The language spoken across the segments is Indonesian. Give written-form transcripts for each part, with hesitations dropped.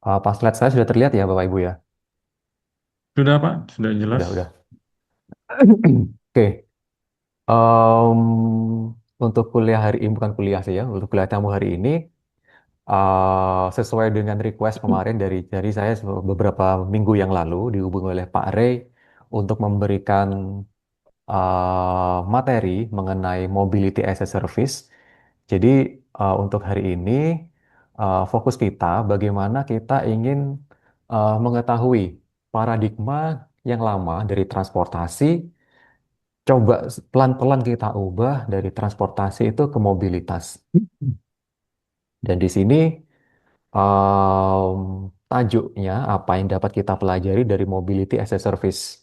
Pas slide saya sudah terlihat ya Bapak Ibu ya? Sudah, Pak, sudah jelas. Udah. Oke. Em, untuk kuliah hari ini, bukan kuliah sih ya, untuk kuliah tamu hari ini, sesuai dengan request kemarin dari saya beberapa minggu yang lalu dihubungi oleh Pak Rey untuk memberikan materi mengenai mobility as a service. Jadi untuk hari ini fokus kita bagaimana kita ingin mengetahui paradigma yang lama dari transportasi, coba pelan-pelan kita ubah dari transportasi itu ke mobilitas. Dan di sini tajuknya apa yang dapat kita pelajari dari mobility as a service.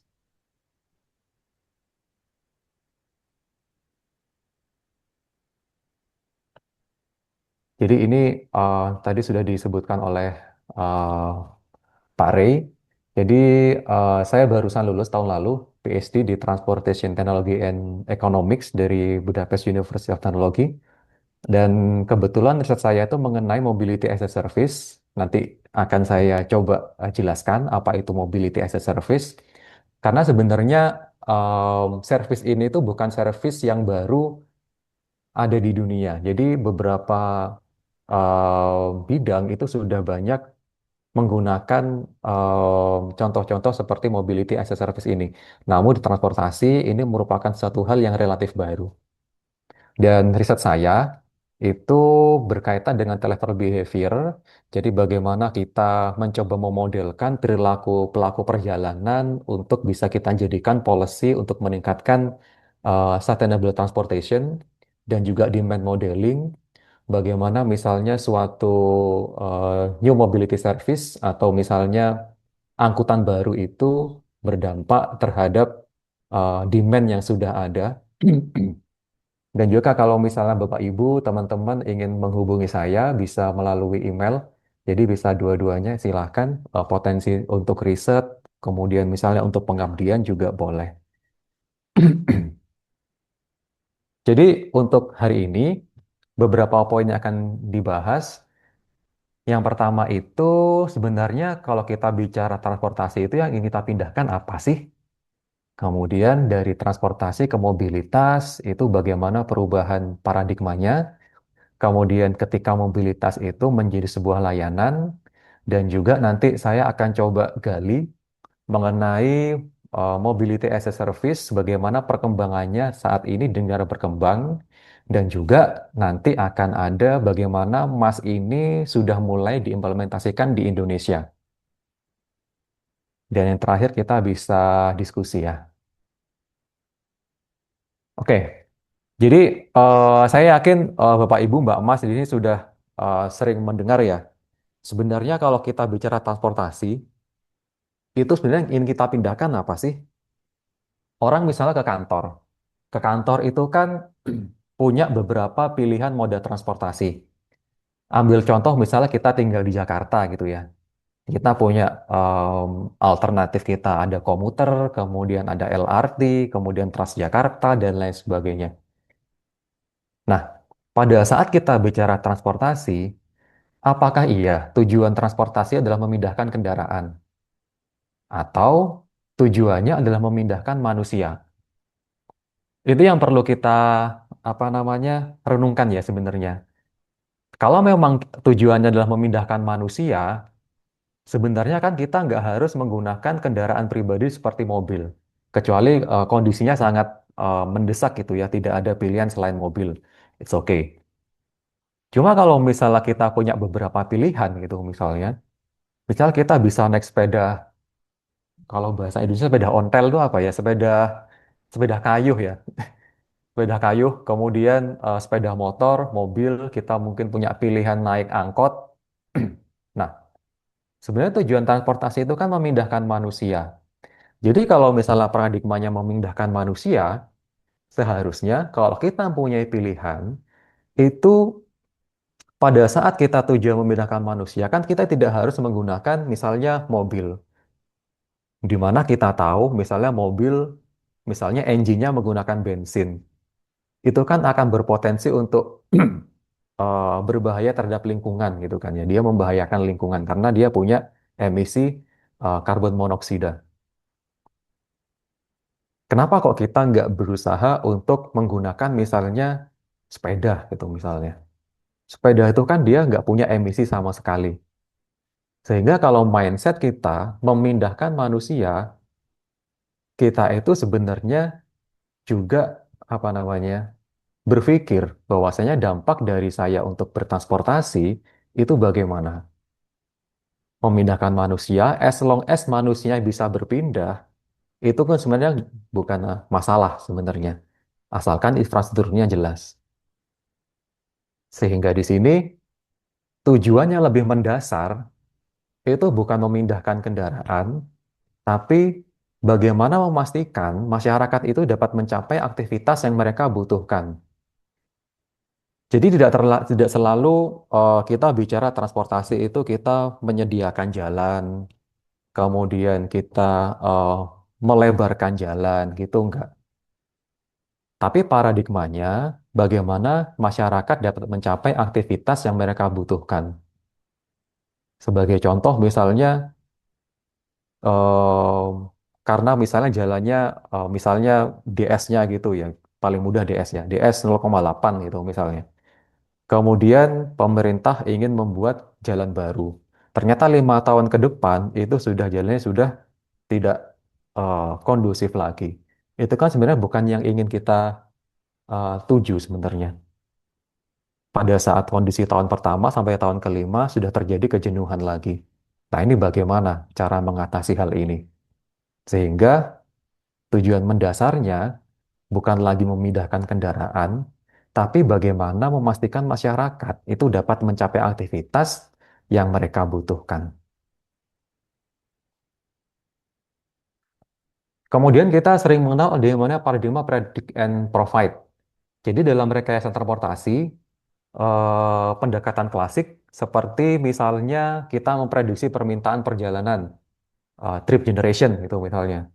Jadi ini tadi sudah disebutkan oleh eh, Pak Ray. Jadi saya barusan lulus tahun lalu PhD di Transportation Technology and Economics dari Budapest University of Technology. Dan kebetulan riset saya itu mengenai mobility as a service. Nanti akan saya coba jelaskan apa itu mobility as a service. Karena sebenarnya service ini itu bukan service yang baru ada di dunia. Jadi beberapa bidang itu sudah banyak menggunakan contoh-contoh seperti mobility as a service ini. Namun di transportasi ini merupakan satu hal yang relatif baru. Dan riset saya itu berkaitan dengan telephone behavior. Jadi bagaimana kita mencoba memodelkan perilaku pelaku perjalanan untuk bisa kita jadikan policy untuk meningkatkan sustainable transportation dan juga demand modeling. Bagaimana misalnya suatu new mobility service atau misalnya angkutan baru itu berdampak terhadap demand yang sudah ada. Dan juga kalau misalnya Bapak Ibu, teman-teman ingin menghubungi saya, bisa melalui email. Jadi bisa dua-duanya silahkan, potensi untuk riset, kemudian misalnya untuk pengabdian juga boleh. Jadi untuk hari ini, beberapa poin yang akan dibahas. Yang pertama itu sebenarnya kalau kita bicara transportasi itu yang ingin kita pindahkan apa sih? Kemudian dari transportasi ke mobilitas itu bagaimana perubahan paradigmanya? Kemudian ketika mobilitas itu menjadi sebuah layanan dan juga nanti saya akan coba gali mengenai mobility as a service, bagaimana perkembangannya saat ini dengan berkembang dan juga nanti akan ada bagaimana MAS ini sudah mulai diimplementasikan di Indonesia. Dan yang terakhir kita bisa diskusi ya. Oke, jadi saya yakin Bapak Ibu Mbak Mas di sini sudah sering mendengar ya. Sebenarnya kalau kita bicara transportasi, itu sebenarnya yang ingin kita pindahkan apa sih? Orang misalnya ke kantor. Ke kantor itu kan punya beberapa pilihan moda transportasi. Ambil contoh misalnya kita tinggal di Jakarta gitu ya. Kita punya alternatif kita ada komuter, kemudian ada LRT, kemudian Transjakarta dan lain sebagainya. Nah, pada saat kita bicara transportasi, apakah iya tujuan transportasi adalah memindahkan kendaraan atau tujuannya adalah memindahkan manusia? Itu yang perlu kita apa namanya renungkan ya sebenarnya. Kalau memang tujuannya adalah memindahkan manusia, sebenarnya kan kita nggak harus menggunakan kendaraan pribadi seperti mobil, kecuali kondisinya sangat mendesak gitu ya, tidak ada pilihan selain mobil. It's okay. Cuma kalau misalnya kita punya beberapa pilihan gitu misalnya, misal kita bisa naik sepeda, kalau bahasa Indonesia sepeda ontel itu apa ya? Sepeda sepeda kayu ya. Sepeda kayu, kemudian sepeda motor, mobil, kita mungkin punya pilihan naik angkot. Nah, sebenarnya tujuan transportasi itu kan memindahkan manusia. Jadi kalau misalnya paradigmanya memindahkan manusia, seharusnya kalau kita punya pilihan, itu pada saat kita tujuan memindahkan manusia, kan kita tidak harus menggunakan misalnya mobil. Di mana kita tahu misalnya mobil, misalnya engine-nya menggunakan bensin. Itu kan akan berpotensi untuk berbahaya terhadap lingkungan gitu kan ya. Dia membahayakan lingkungan karena dia punya emisi karbon monoksida. Kenapa kok kita nggak berusaha untuk menggunakan misalnya sepeda gitu misalnya. Sepeda itu kan dia nggak punya emisi sama sekali. Sehingga kalau mindset kita memindahkan manusia, kita itu sebenarnya juga apa namanya berpikir bahwasanya dampak dari saya untuk bertransportasi itu bagaimana. Memindahkan manusia, as long as manusia bisa berpindah, itu kan sebenarnya bukan masalah sebenarnya. Asalkan infrastrukturnya jelas. Sehingga di sini tujuannya lebih mendasar, itu bukan memindahkan kendaraan, tapi bagaimana memastikan masyarakat itu dapat mencapai aktivitas yang mereka butuhkan. Jadi tidak selalu kita bicara transportasi itu kita menyediakan jalan, kemudian kita eh, melebarkan jalan gitu enggak. Tapi paradigmanya bagaimana masyarakat dapat mencapai aktivitas yang mereka butuhkan. Sebagai contoh misalnya eh, karena misalnya jalannya misalnya DS-nya gitu ya, paling mudah DS-nya, DS 0,8 gitu misalnya. Kemudian pemerintah ingin membuat jalan baru. Ternyata 5 tahun ke depan itu sudah jalannya sudah tidak kondusif lagi. Itu kan sebenarnya bukan yang ingin kita tuju sebenarnya. Pada saat kondisi tahun pertama sampai tahun kelima sudah terjadi kejenuhan lagi. Nah, ini bagaimana cara mengatasi hal ini? Sehingga tujuan mendasarnya bukan lagi memindahkan kendaraan, tapi bagaimana memastikan masyarakat itu dapat mencapai aktivitas yang mereka butuhkan. Kemudian kita sering mengenal ada yang namanya paradigma predict and provide. Jadi dalam rekayasa transportasi, pendekatan klasik seperti misalnya kita memprediksi permintaan perjalanan, trip generation itu misalnya.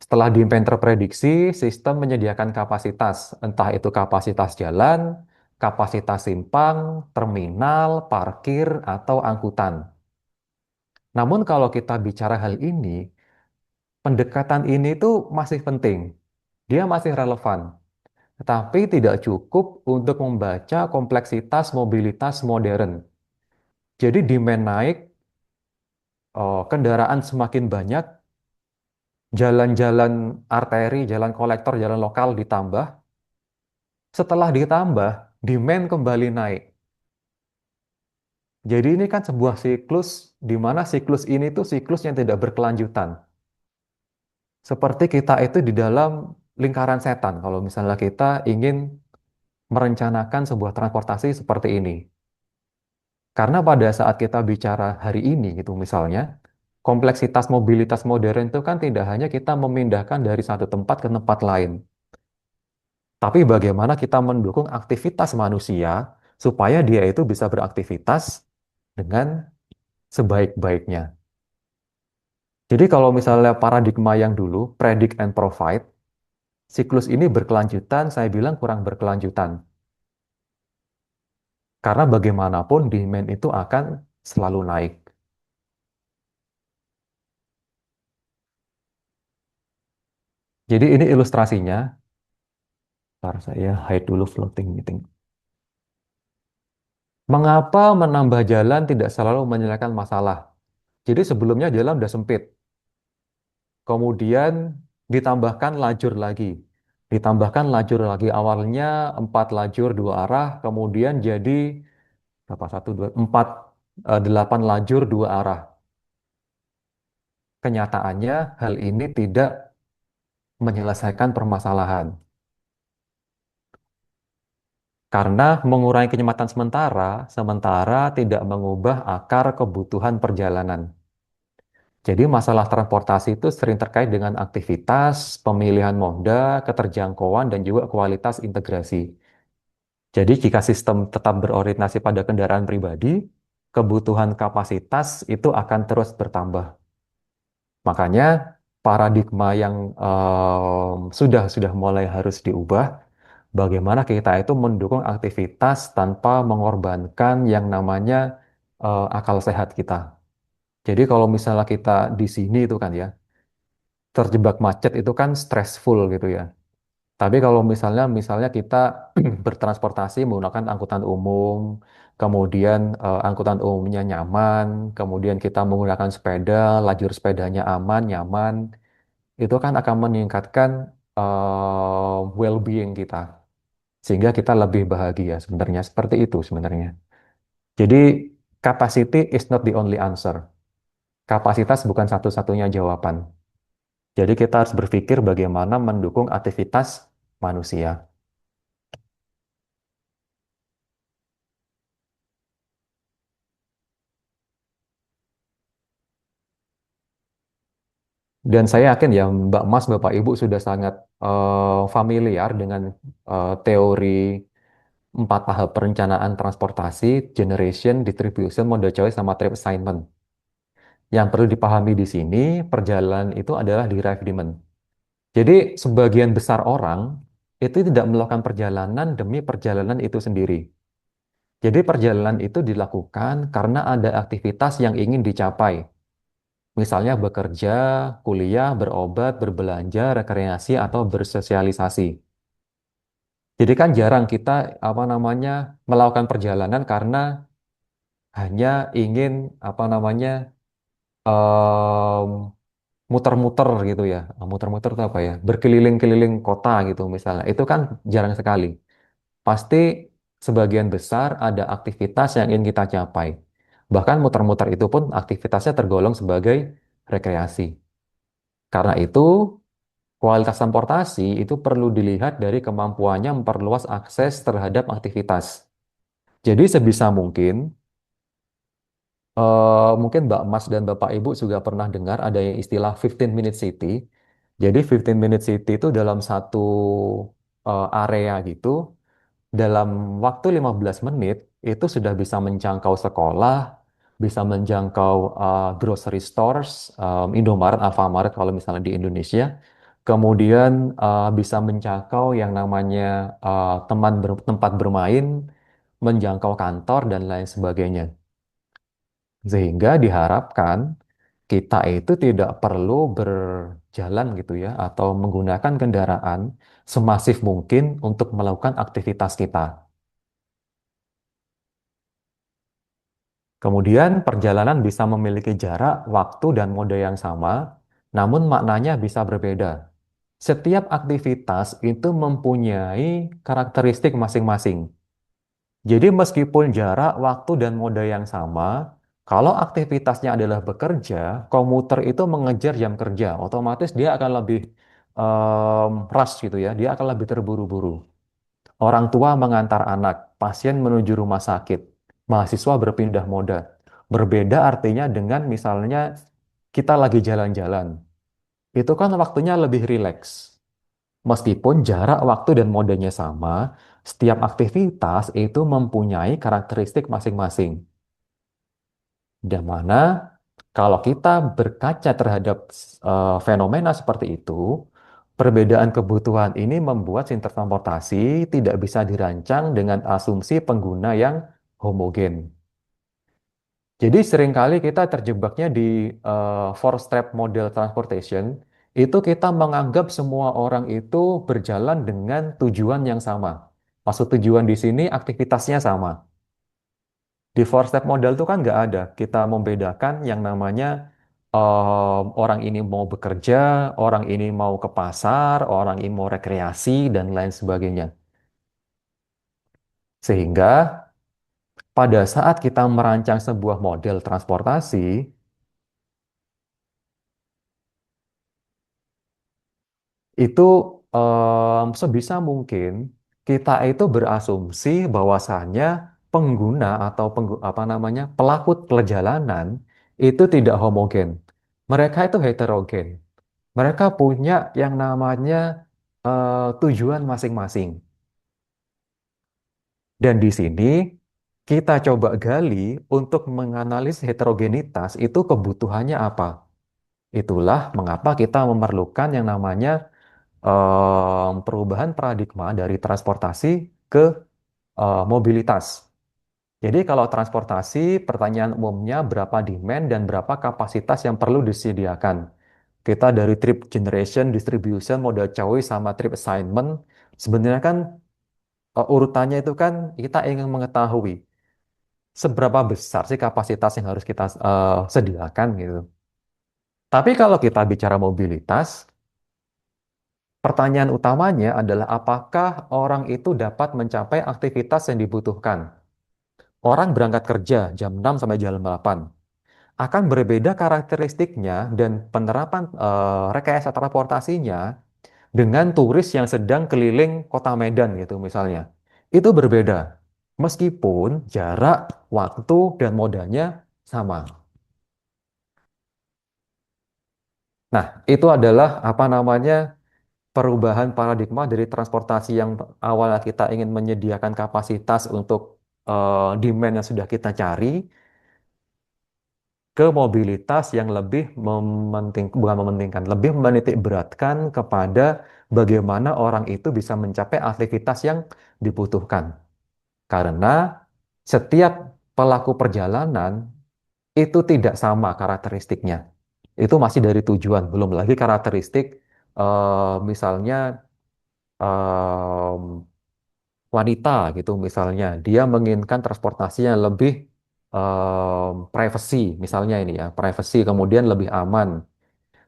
Setelah terprediksi, sistem menyediakan kapasitas, entah itu kapasitas jalan, kapasitas simpang, terminal, parkir, atau angkutan. Namun kalau kita bicara hal ini, pendekatan ini tuh masih penting. Dia masih relevan, tetapi tidak cukup untuk membaca kompleksitas mobilitas modern. Jadi demand naik, kendaraan semakin banyak, jalan-jalan arteri, jalan kolektor, jalan lokal ditambah. Setelah ditambah, demand kembali naik. Jadi ini kan sebuah siklus di mana siklus ini tuh siklus yang tidak berkelanjutan. Seperti kita itu di dalam lingkaran setan kalau misalnya kita ingin merencanakan sebuah transportasi seperti ini. Karena pada saat kita bicara hari ini gitu misalnya, kompleksitas mobilitas modern itu kan tidak hanya kita memindahkan dari satu tempat ke tempat lain, tapi bagaimana kita mendukung aktivitas manusia supaya dia itu bisa beraktivitas dengan sebaik-baiknya. Jadi kalau misalnya paradigma yang dulu, predict and provide, siklus ini berkelanjutan, saya bilang kurang berkelanjutan. Karena bagaimanapun demand itu akan selalu naik. Jadi ini ilustrasinya. Ntar saya hide dulu floating meeting. Mengapa menambah jalan tidak selalu menyelesaikan masalah? Jadi sebelumnya jalan udah sempit, kemudian ditambahkan lajur lagi. Ditambahkan lajur lagi. Awalnya 4 lajur 2 arah, kemudian jadi berapa? Satu, dua, empat, 8 lajur 2 arah. Kenyataannya hal ini tidak menyelesaikan permasalahan. Karena mengurangi kenyamanan sementara, sementara tidak mengubah akar kebutuhan perjalanan. Jadi masalah transportasi itu sering terkait dengan aktivitas, pemilihan moda, keterjangkauan, dan juga kualitas integrasi. Jadi jika sistem tetap berorientasi pada kendaraan pribadi, kebutuhan kapasitas itu akan terus bertambah. Makanya paradigma yang sudah mulai harus diubah, bagaimana kita itu mendukung aktivitas tanpa mengorbankan yang namanya akal sehat kita. Jadi kalau misalnya kita di sini itu kan ya, terjebak macet itu kan stressful gitu ya. Tapi kalau misalnya kita bertransportasi menggunakan angkutan umum, kemudian angkutan umumnya nyaman, kemudian kita menggunakan sepeda, lajur sepedanya aman, nyaman, itu kan akan meningkatkan well-being kita, sehingga kita lebih bahagia sebenarnya. Seperti itu sebenarnya. Jadi capacity is not the only answer. Kapasitas bukan satu-satunya jawaban. Jadi kita harus berpikir bagaimana mendukung aktivitas manusia. Dan saya yakin ya Mbak Mas, Bapak Ibu sudah sangat familiar dengan teori 4 tahap perencanaan transportasi, generation, distribution, modal choice, sama trip assignment. Yang perlu dipahami di sini, perjalanan itu adalah derived demand. Jadi sebagian besar orang itu tidak melakukan perjalanan demi perjalanan itu sendiri. Jadi perjalanan itu dilakukan karena ada aktivitas yang ingin dicapai. Misalnya bekerja, kuliah, berobat, berbelanja, rekreasi, atau bersosialisasi. Jadi kan jarang kita apa namanya melakukan perjalanan karena hanya ingin apa namanya em, muter-muter gitu ya. Muter-muter itu apa ya? Berkeliling-keliling kota gitu misalnya. Itu kan jarang sekali. Pasti sebagian besar ada aktivitas yang ingin kita capai. Bahkan muter-muter itu pun aktivitasnya tergolong sebagai rekreasi. Karena itu, kualitas transportasi itu perlu dilihat dari kemampuannya memperluas akses terhadap aktivitas. Jadi sebisa mungkin, mungkin Mbak Mas dan Bapak Ibu juga pernah dengar ada yang istilah 15 minute city. Jadi 15 minute city itu dalam satu area gitu, dalam waktu 15 menit itu sudah bisa menjangkau sekolah, bisa menjangkau grocery stores, Indomaret, Alfamaret kalau misalnya di Indonesia. Kemudian bisa menjangkau yang namanya tempat bermain, menjangkau kantor dan lain sebagainya. Sehingga diharapkan kita itu tidak perlu berjalan gitu ya atau menggunakan kendaraan semasif mungkin untuk melakukan aktivitas kita. Kemudian perjalanan bisa memiliki jarak, waktu, dan mode yang sama, namun maknanya bisa berbeda. Setiap aktivitas itu mempunyai karakteristik masing-masing. Jadi meskipun jarak, waktu, dan mode yang sama, kalau aktivitasnya adalah bekerja, komuter itu mengejar jam kerja, otomatis dia akan lebih rush gitu ya, dia akan lebih terburu-buru. Orang tua mengantar anak, pasien menuju rumah sakit, mahasiswa berpindah moda. Berbeda artinya dengan misalnya kita lagi jalan-jalan. Itu kan waktunya lebih rileks. Meskipun jarak waktu dan modenya sama, setiap aktivitas itu mempunyai karakteristik masing-masing. Dan mana kalau kita berkaca terhadap fenomena seperti itu, perbedaan kebutuhan ini membuat sistem transportasi tidak bisa dirancang dengan asumsi pengguna yang homogen. Jadi seringkali kita terjebaknya di four-step model transportation, itu kita menganggap semua orang itu berjalan dengan tujuan yang sama. Maksud tujuan di sini aktivitasnya sama. Di four-step model itu kan nggak ada. Kita membedakan yang namanya orang ini mau bekerja, orang ini mau ke pasar, orang ini mau rekreasi, dan lain sebagainya. Sehingga pada saat kita merancang sebuah model transportasi, itu sebisa mungkin kita itu berasumsi bahwasannya pengguna atau apa namanya pelaku perjalanan itu tidak homogen. Mereka itu heterogen. Mereka punya yang namanya tujuan masing-masing. Dan di sini kita coba gali untuk menganalisis heterogenitas itu kebutuhannya apa. Itulah mengapa kita memerlukan yang namanya perubahan paradigma dari transportasi ke mobilitas. Jadi kalau transportasi, pertanyaan umumnya berapa demand dan berapa kapasitas yang perlu disediakan. Kita dari trip generation, distribution, modal choice, sama trip assignment, sebenarnya kan urutannya itu kan kita ingin mengetahui seberapa besar sih kapasitas yang harus kita sediakan gitu. Tapi kalau kita bicara mobilitas, pertanyaan utamanya adalah apakah orang itu dapat mencapai aktivitas yang dibutuhkan. Orang berangkat kerja jam 6 sampai jam 8 akan berbeda karakteristiknya dan penerapan rekayasa transportasinya dengan turis yang sedang keliling kota Medan gitu misalnya. Itu berbeda. Meskipun jarak, waktu, dan modanya sama. Nah, itu adalah apa namanya perubahan paradigma dari transportasi yang awalnya kita ingin menyediakan kapasitas untuk demand yang sudah kita cari ke mobilitas yang lebih bukan mementingkan, lebih menitik beratkan kepada bagaimana orang itu bisa mencapai aktivitas yang dibutuhkan. Karena setiap pelaku perjalanan itu tidak sama karakteristiknya. Itu masih dari tujuan, belum lagi karakteristik misalnya em, wanita gitu misalnya. Dia menginginkan transportasi yang lebih privacy, misalnya ini ya, privacy kemudian lebih aman.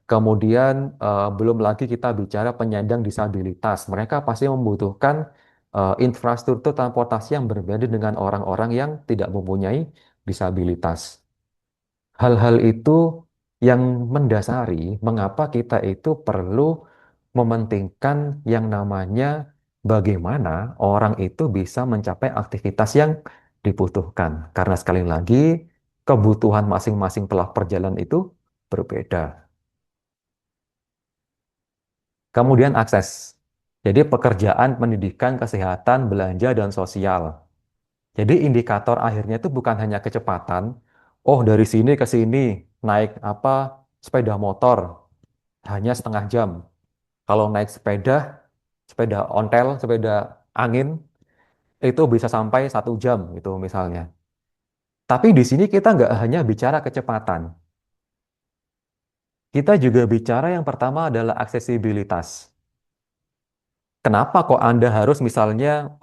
Kemudian belum lagi kita bicara penyandang disabilitas. Mereka pasti membutuhkan infrastruktur transportasi yang berbeda dengan orang-orang yang tidak mempunyai disabilitas. Hal-hal itu yang mendasari mengapa kita itu perlu mementingkan yang namanya bagaimana orang itu bisa mencapai aktivitas yang dibutuhkan. Karena sekali lagi, kebutuhan masing-masing pelaku perjalanan itu berbeda. Kemudian akses. Jadi pekerjaan, pendidikan, kesehatan, belanja, dan sosial. Jadi indikator akhirnya itu bukan hanya kecepatan. Oh, dari sini ke sini naik apa sepeda motor hanya setengah jam. Kalau naik sepeda, sepeda ontel, sepeda angin itu bisa sampai 1 jam gitu misalnya. Tapi di sini kita nggak hanya bicara kecepatan. Kita juga bicara yang pertama adalah aksesibilitas. Kenapa kok Anda harus misalnya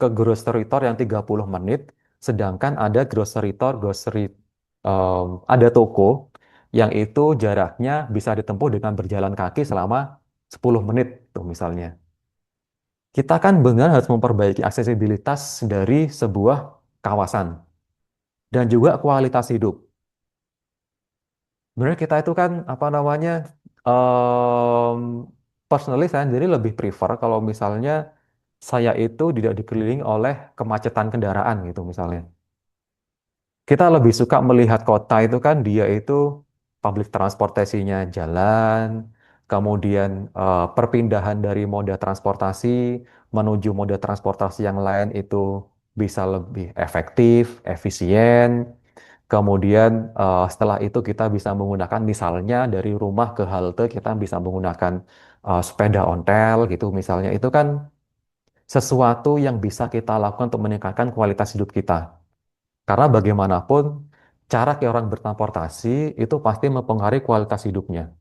ke grocery store yang 30 menit, sedangkan ada ada toko yang itu jaraknya bisa ditempuh dengan berjalan kaki selama 10 menit tuh misalnya. Kita kan benar harus memperbaiki aksesibilitas dari sebuah kawasan dan juga kualitas hidup. Sebenarnya kita itu kan apa namanya, em personally saya sendiri lebih prefer kalau misalnya saya itu tidak dikelilingi oleh kemacetan kendaraan gitu misalnya. Kita lebih suka melihat kota itu kan dia itu public transportasinya jalan, kemudian perpindahan dari moda transportasi menuju moda transportasi yang lain itu bisa lebih efektif, efisien. Kemudian setelah itu kita bisa menggunakan misalnya dari rumah ke halte kita bisa menggunakan sepeda ontel gitu misalnya. Itu kan sesuatu yang bisa kita lakukan untuk meningkatkan kualitas hidup kita. Karena bagaimanapun cara orang bertransportasi itu pasti mempengaruhi kualitas hidupnya.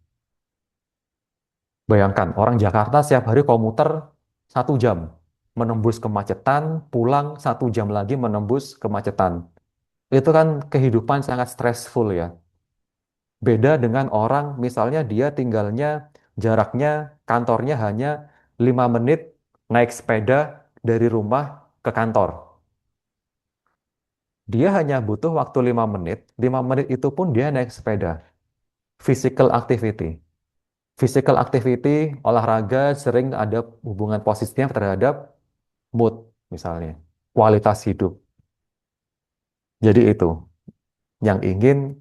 Bayangkan orang Jakarta setiap hari komuter 1 jam menembus kemacetan, pulang 1 jam lagi menembus kemacetan. Itu kan kehidupan sangat stressful ya. Beda dengan orang misalnya dia tinggalnya jaraknya kantornya hanya 5 menit naik sepeda dari rumah ke kantor. Dia hanya butuh waktu 5 menit. 5 menit itu pun dia naik sepeda. Physical activity. Physical activity, olahraga sering ada hubungan positifnya terhadap mood misalnya. Kualitas hidup. Jadi itu yang ingin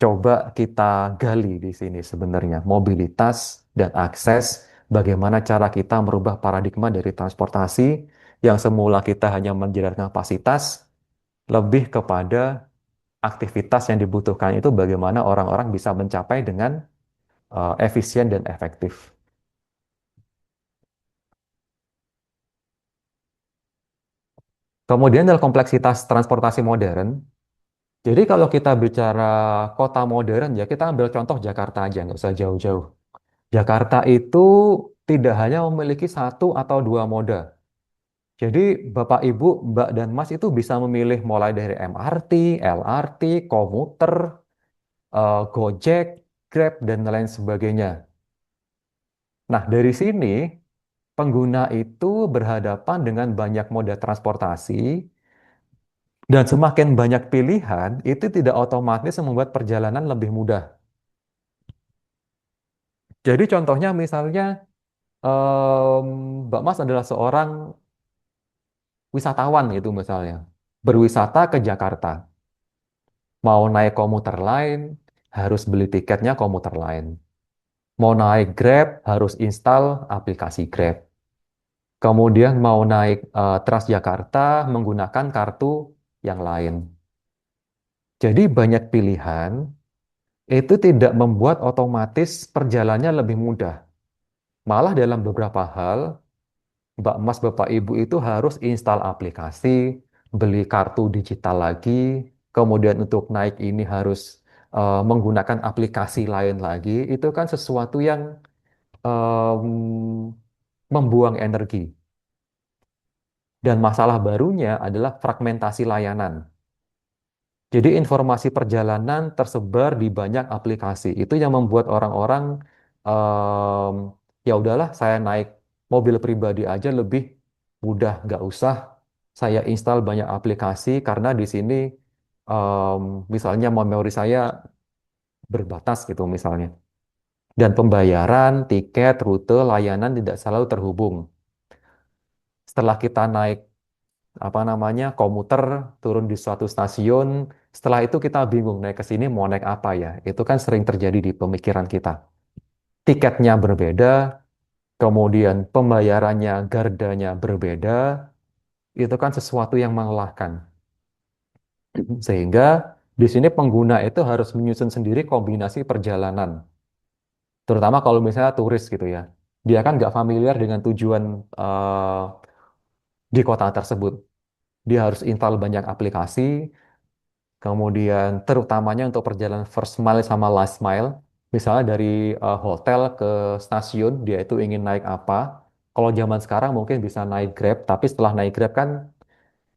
coba kita gali di sini sebenarnya. Mobilitas dan akses, bagaimana cara kita merubah paradigma dari transportasi yang semula kita hanya menjalankan kapasitas, lebih kepada aktivitas yang dibutuhkan itu bagaimana orang-orang bisa mencapai dengan efisien dan efektif. Kemudian adalah kompleksitas transportasi modern. Jadi kalau kita bicara kota modern ya kita ambil contoh Jakarta aja, nggak usah jauh-jauh. Jakarta itu tidak hanya memiliki satu atau dua moda. Jadi Bapak, Ibu, Mbak, dan Mas itu bisa memilih mulai dari MRT, LRT, komuter, Gojek, Grab, dan lain sebagainya. Nah, dari sini pengguna itu berhadapan dengan banyak moda transportasi dan semakin banyak pilihan itu tidak otomatis membuat perjalanan lebih mudah. Jadi contohnya misalnya em, Mbak Mas adalah seorang wisatawan gitu misalnya, berwisata ke Jakarta, mau naik komuter lain harus beli tiketnya komuter lain, mau naik Grab harus install aplikasi Grab. Kemudian mau naik Transjakarta menggunakan kartu yang lain. Jadi banyak pilihan itu tidak membuat otomatis perjalanannya lebih mudah. Malah dalam beberapa hal, Mbak Mas, Bapak, Ibu itu harus install aplikasi, beli kartu digital lagi, kemudian untuk naik ini harus menggunakan aplikasi lain lagi. Itu kan sesuatu yang membuang energi. Dan masalah barunya adalah fragmentasi layanan. Jadi informasi perjalanan tersebar di banyak aplikasi. Itu yang membuat orang-orang em, ya udahlah saya naik mobil pribadi aja lebih mudah, nggak usah saya install banyak aplikasi karena di sini em, misalnya memori saya berbatas gitu misalnya. Dan pembayaran, tiket, rute, layanan tidak selalu terhubung. Setelah kita naik apa namanya komuter turun di suatu stasiun, setelah itu kita bingung naik ke sini mau naik apa ya, itu kan sering terjadi di pemikiran kita. Tiketnya berbeda, kemudian pembayarannya gardanya berbeda, itu kan sesuatu yang melelahkan. Sehingga di sini pengguna itu harus menyusun sendiri kombinasi perjalanan, terutama kalau misalnya turis gitu ya, dia kan nggak familiar dengan tujuan eh, di kota tersebut. Dia harus install banyak aplikasi. Kemudian terutamanya untuk perjalanan first mile sama last mile, misalnya dari hotel ke stasiun, dia itu ingin naik apa. Kalau zaman sekarang mungkin bisa naik Grab, tapi setelah naik Grab kan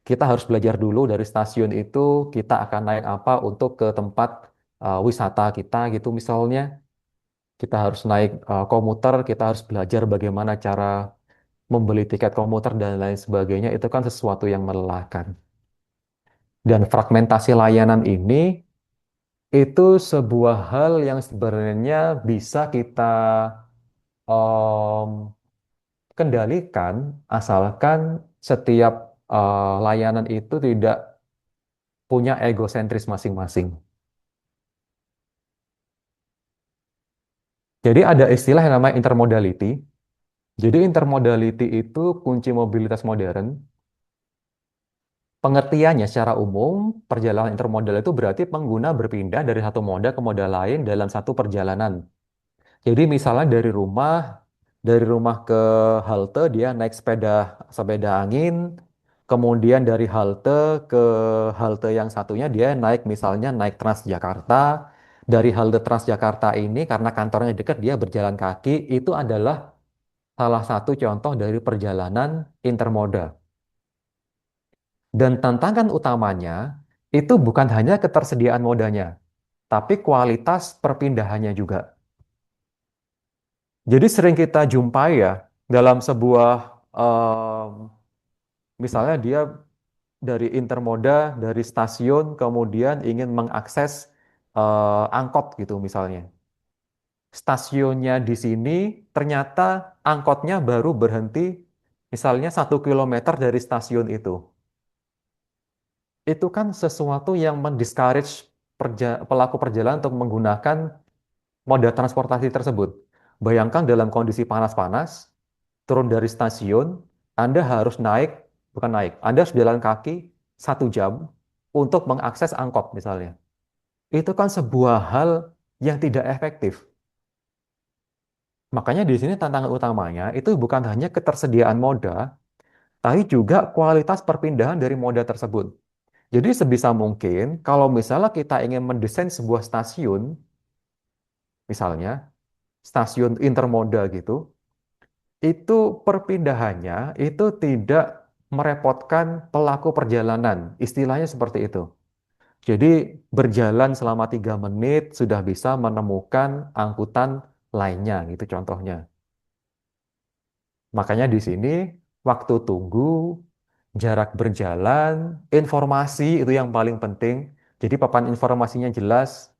kita harus belajar dulu dari stasiun itu kita akan naik apa untuk ke tempat wisata kita gitu misalnya. Kita harus naik komuter, kita harus belajar bagaimana cara membeli tiket komuter dan lain sebagainya. Itu kan sesuatu yang melelahkan. Dan fragmentasi layanan ini itu sebuah hal yang sebenarnya bisa kita em, kendalikan asalkan setiap layanan itu tidak punya egosentris masing-masing. Jadi ada istilah yang namanya intermodality. Jadi intermodality itu kunci mobilitas modern. Pengertiannya secara umum, perjalanan intermodal itu berarti pengguna berpindah dari satu moda ke moda lain dalam satu perjalanan. Jadi misalnya dari rumah ke halte dia naik sepeda sepeda angin, kemudian dari halte ke halte yang satunya dia naik misalnya naik Transjakarta. Dari halte Transjakarta ini karena kantornya dekat dia berjalan kaki, itu adalah salah satu contoh dari perjalanan intermoda. Dan tantangan utamanya itu bukan hanya ketersediaan modanya, tapi kualitas perpindahannya juga. Jadi sering kita jumpai ya dalam sebuah misalnya dia dari intermoda dari stasiun kemudian ingin mengakses angkot gitu misalnya. Stasiunnya di sini ternyata angkotnya baru berhenti misalnya 1 kilometer dari stasiun itu. Itu kan sesuatu yang mendiscourage pelaku perjalanan untuk menggunakan moda transportasi tersebut. Bayangkan dalam kondisi panas-panas, turun dari stasiun, Anda harus naik, bukan naik, Anda harus jalan kaki 1 jam untuk mengakses angkot misalnya. Itu kan sebuah hal yang tidak efektif. Makanya di sini tantangan utamanya itu bukan hanya ketersediaan moda, tapi juga kualitas perpindahan dari moda tersebut. Jadi sebisa mungkin kalau misalnya kita ingin mendesain sebuah stasiun, misalnya stasiun intermoda gitu, itu perpindahannya itu tidak merepotkan pelaku perjalanan. Istilahnya seperti itu. Jadi berjalan selama 3 menit sudah bisa menemukan angkutan lainnya gitu contohnya. Makanya di sini waktu tunggu, jarak berjalan, informasi itu yang paling penting. Jadi papan informasinya jelas.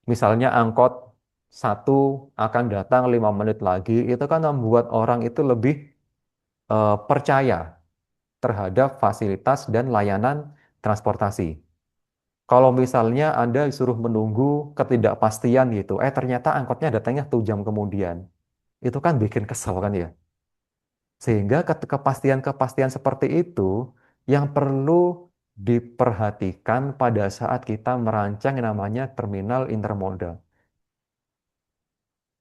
Misalnya angkot satu akan datang 5 menit lagi, itu kan membuat orang itu lebih percaya terhadap fasilitas dan layanan transportasi. Kalau misalnya Anda disuruh menunggu ketidakpastian gitu, ternyata angkotnya datangnya 1 jam kemudian, itu kan bikin kesel kan ya. Sehingga kepastian-kepastian seperti itu yang perlu diperhatikan pada saat kita merancang yang namanya terminal intermodal.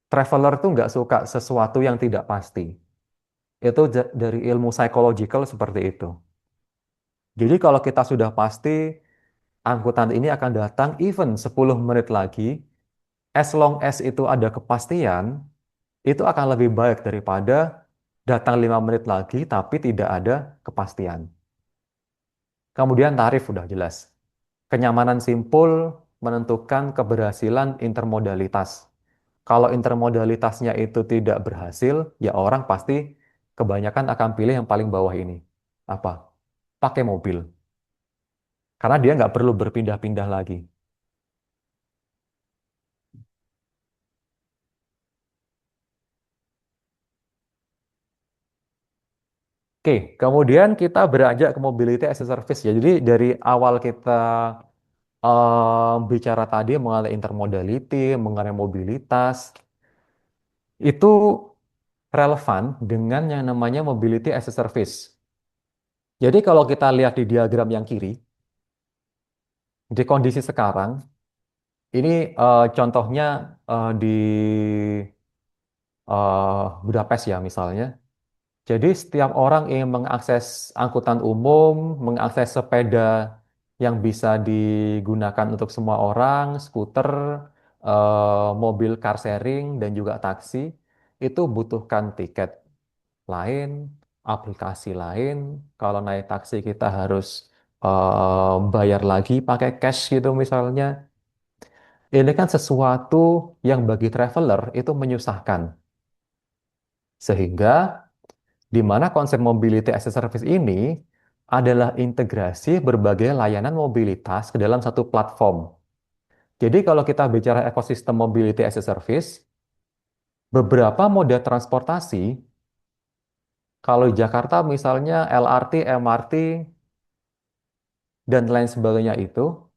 Traveler tuh nggak suka sesuatu yang tidak pasti. Itu dari ilmu psychological seperti itu. Jadi kalau kita sudah pasti angkutan ini akan datang even 10 menit lagi, as long as itu ada kepastian, itu akan lebih baik daripada datang 5 menit lagi tapi tidak ada kepastian. Kemudian tarif udah jelas. Kenyamanan simpul menentukan keberhasilan intermodalitas. Kalau intermodalitasnya itu tidak berhasil, ya orang pasti kebanyakan akan pilih yang paling bawah ini. Apa? Pakai mobil. Karena dia nggak perlu berpindah-pindah lagi. Oke, kemudian kita beranjak ke mobility as a service ya. Jadi dari awal kita bicara tadi mengenai intermodality, mengenai mobilitas, itu relevan dengan yang namanya mobility as a service. Jadi kalau kita lihat di diagram yang kiri, di kondisi sekarang, ini contohnya di Budapest ya misalnya. Jadi setiap orang ingin mengakses angkutan umum, mengakses sepeda yang bisa digunakan untuk semua orang, skuter, mobil car sharing, dan juga taksi, itu butuhkan tiket lain, aplikasi lain. Kalau naik taksi kita harus bayar lagi pakai cash gitu misalnya. Ini kan sesuatu yang bagi traveler itu menyusahkan. Sehingga di mana konsep mobility as a service ini adalah integrasi berbagai layanan mobilitas ke dalam satu platform. Jadi kalau kita bicara ekosistem mobility as a service, beberapa moda transportasi, kalau di Jakarta misalnya LRT, MRT, dan lain sebagainya itu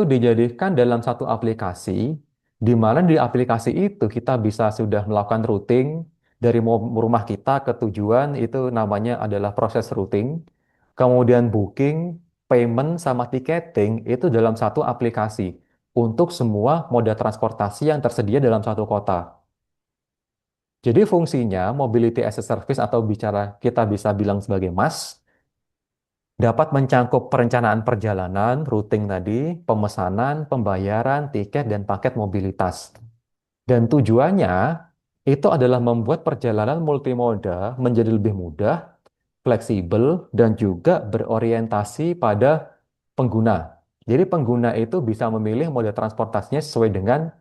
dijadikan dalam satu aplikasi, di mana di aplikasi itu kita bisa sudah melakukan routing dari rumah kita ke tujuan, itu namanya adalah proses routing. Kemudian booking, payment, sama ticketing itu dalam satu aplikasi untuk semua moda transportasi yang tersedia dalam satu kota. Jadi fungsinya mobility as a service atau kita bisa bilang sebagai MaaS dapat mencangkup perencanaan perjalanan, routing tadi, pemesanan, pembayaran, tiket, dan paket mobilitas. Dan tujuannya itu adalah membuat perjalanan multimoda menjadi lebih mudah, fleksibel, dan juga berorientasi pada pengguna. Jadi pengguna itu bisa memilih moda transportasinya sesuai dengan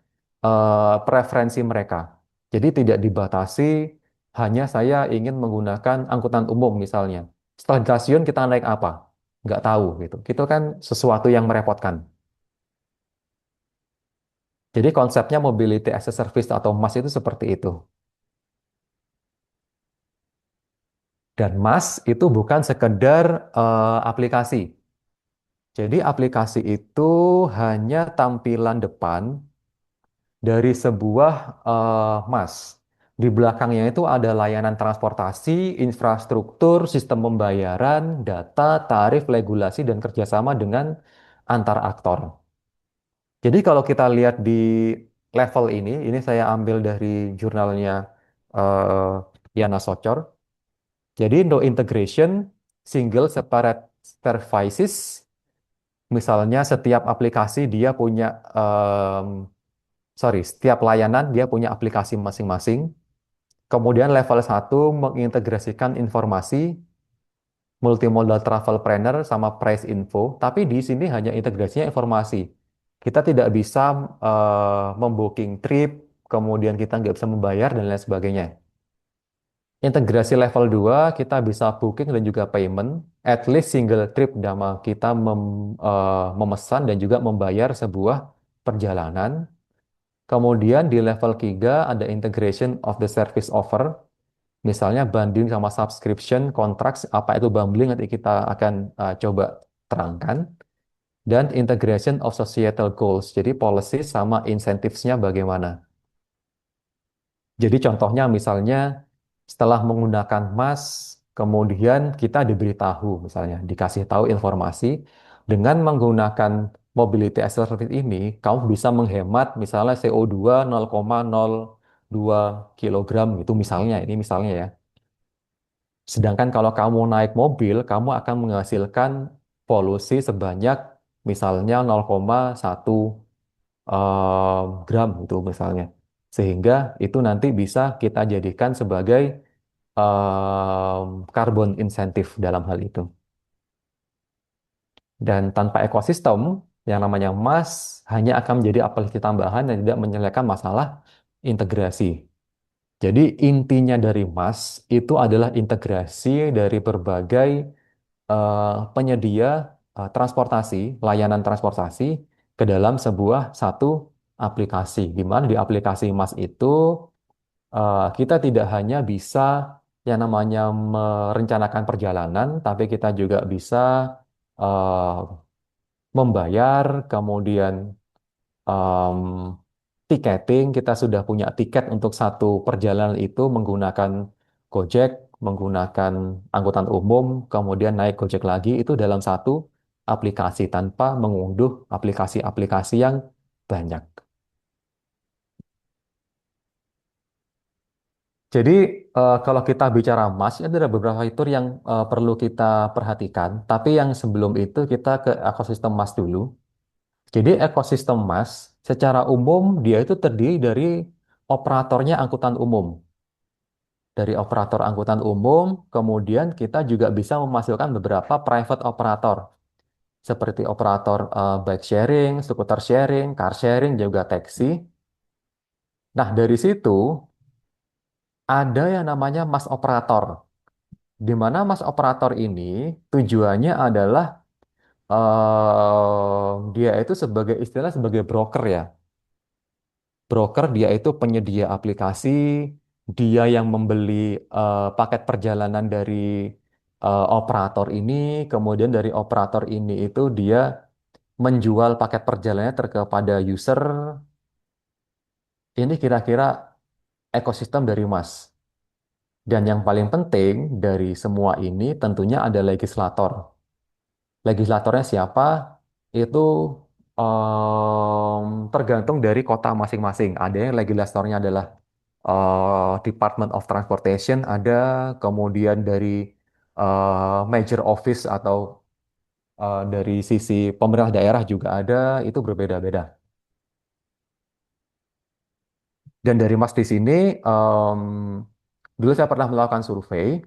preferensi mereka. Jadi tidak dibatasi, hanya saya ingin menggunakan angkutan umum misalnya. Setelah di stasiun kita naik apa? Nggak tahu gitu. Itu kan sesuatu yang merepotkan. Jadi konsepnya mobility as a service atau MaaS itu seperti itu. Dan MaaS itu bukan sekedar aplikasi. Jadi aplikasi itu hanya tampilan depan dari sebuah MaaS. Di belakangnya itu ada layanan transportasi, infrastruktur, sistem pembayaran, data, tarif, regulasi, dan kerjasama dengan antar aktor. Jadi kalau kita lihat di level ini saya ambil dari jurnalnya Yana Socor. Jadi no integration, single separate services. Misalnya setiap aplikasi dia punya, sorry, setiap layanan dia punya aplikasi masing-masing. Kemudian level satu mengintegrasikan informasi multimodal travel planner sama price info, tapi di sini hanya integrasinya informasi. Kita tidak bisa membooking trip, kemudian kita nggak bisa membayar dan lain sebagainya. Integrasi level 2 kita bisa booking dan juga payment, at least single trip nama kita memesan dan juga membayar sebuah perjalanan. Kemudian di level 3 ada integration of the service offer, misalnya bundling sama subscription, contracts, apa itu bundling nanti kita akan coba terangkan. Dan integration of societal goals, jadi policy sama incentives-nya bagaimana. Jadi contohnya misalnya setelah menggunakan MAS, kemudian kita diberitahu misalnya, dikasih tahu informasi, dengan menggunakan Mobility as a Service ini, kamu bisa menghemat misalnya CO2 0,02 kilogram gitu misalnya, ini misalnya ya. Sedangkan kalau kamu naik mobil, kamu akan menghasilkan polusi sebanyak misalnya 0,1 gram itu misalnya. Sehingga itu nanti bisa kita jadikan sebagai carbon insentif dalam hal itu. Dan tanpa ekosistem, yang namanya MAS hanya akan menjadi aplikasi tambahan dan tidak menyelesaikan masalah integrasi. Jadi intinya dari MAS itu adalah integrasi dari berbagai penyedia transportasi, layanan transportasi ke dalam sebuah satu aplikasi. Di mana di aplikasi MAS itu kita tidak hanya bisa yang namanya merencanakan perjalanan, tapi kita juga bisa eh, membayar, kemudian em, tiketing, kita sudah punya tiket untuk satu perjalanan itu menggunakan Gojek, menggunakan angkutan umum, kemudian naik Gojek lagi, itu dalam satu aplikasi tanpa mengunduh aplikasi-aplikasi yang banyak. Jadi kalau kita bicara emas, itu ada beberapa fitur yang perlu kita perhatikan. Tapi yang sebelum itu kita ke ekosistem emas dulu. Jadi ekosistem emas secara umum dia itu terdiri dari operatornya angkutan umum. Dari operator angkutan umum, kemudian kita juga bisa memasukkan beberapa private operator seperti operator bike sharing, skuter sharing, car sharing, juga taksi. Nah, dari situ ada yang namanya mass operator, di mana mass operator ini tujuannya adalah dia itu sebagai istilah sebagai broker ya. Broker dia itu penyedia aplikasi, dia yang membeli paket perjalanan dari operator ini, kemudian dari operator ini itu dia menjual paket perjalanannya kepada user. Ini kira-kira ekosistem dari Mas. Dan yang paling penting dari semua ini tentunya ada legislator. Legislatornya siapa? Itu tergantung dari kota masing-masing. Ada yang legislatornya adalah Department of Transportation, ada kemudian dari major office atau dari sisi pemerintah daerah juga ada, itu berbeda-beda. Dan dari Mas di sini, em, dulu saya pernah melakukan survei,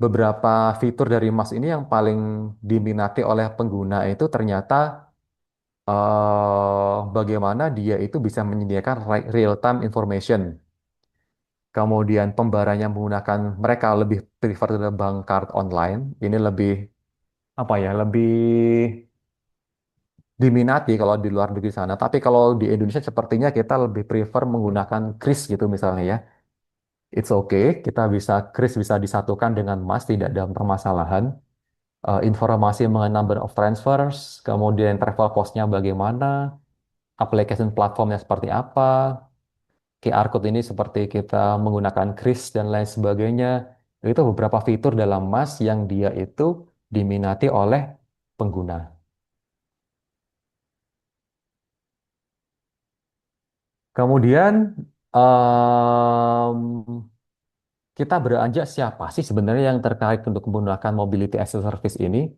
beberapa fitur dari Mas ini yang paling diminati oleh pengguna itu ternyata bagaimana dia itu bisa menyediakan real-time information. Kemudian pembayarannya menggunakan mereka lebih prefer ke bank card online. Ini lebih apa ya, lebih diminati kalau di luar negeri sana. Tapi kalau di Indonesia sepertinya kita lebih prefer menggunakan kris gitu misalnya ya. It's okay, kita bisa kris bisa disatukan dengan emas tidak ada permasalahan. Informasi mengenai number of transfers, kemudian travel cost-nya bagaimana, application platformnya seperti apa, QR code ini seperti kita menggunakan kris dan lain sebagainya. Itu beberapa fitur dalam emas yang dia itu diminati oleh pengguna. Kemudian kita beranjak siapa sih sebenarnya yang terkait untuk menggunakan mobility as a service ini.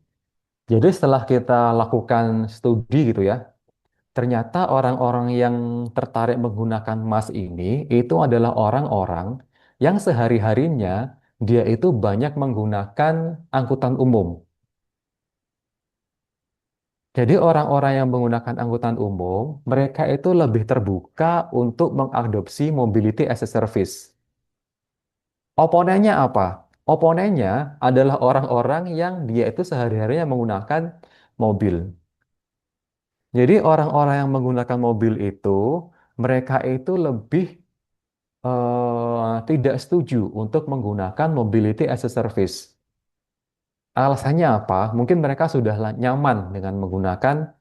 Jadi setelah kita lakukan studi gitu ya, ternyata orang-orang yang tertarik menggunakan MaaS ini itu adalah orang-orang yang sehari-harinya dia itu banyak menggunakan angkutan umum. Jadi orang-orang yang menggunakan angkutan umum, mereka itu lebih terbuka untuk mengadopsi mobility as a service. Oponennya apa? Oponennya adalah orang-orang yang dia itu sehari-harinya menggunakan mobil. Jadi orang-orang yang menggunakan mobil itu, mereka itu lebih tidak setuju untuk menggunakan mobility as a service. Alasannya apa? Mungkin mereka sudah nyaman dengan menggunakan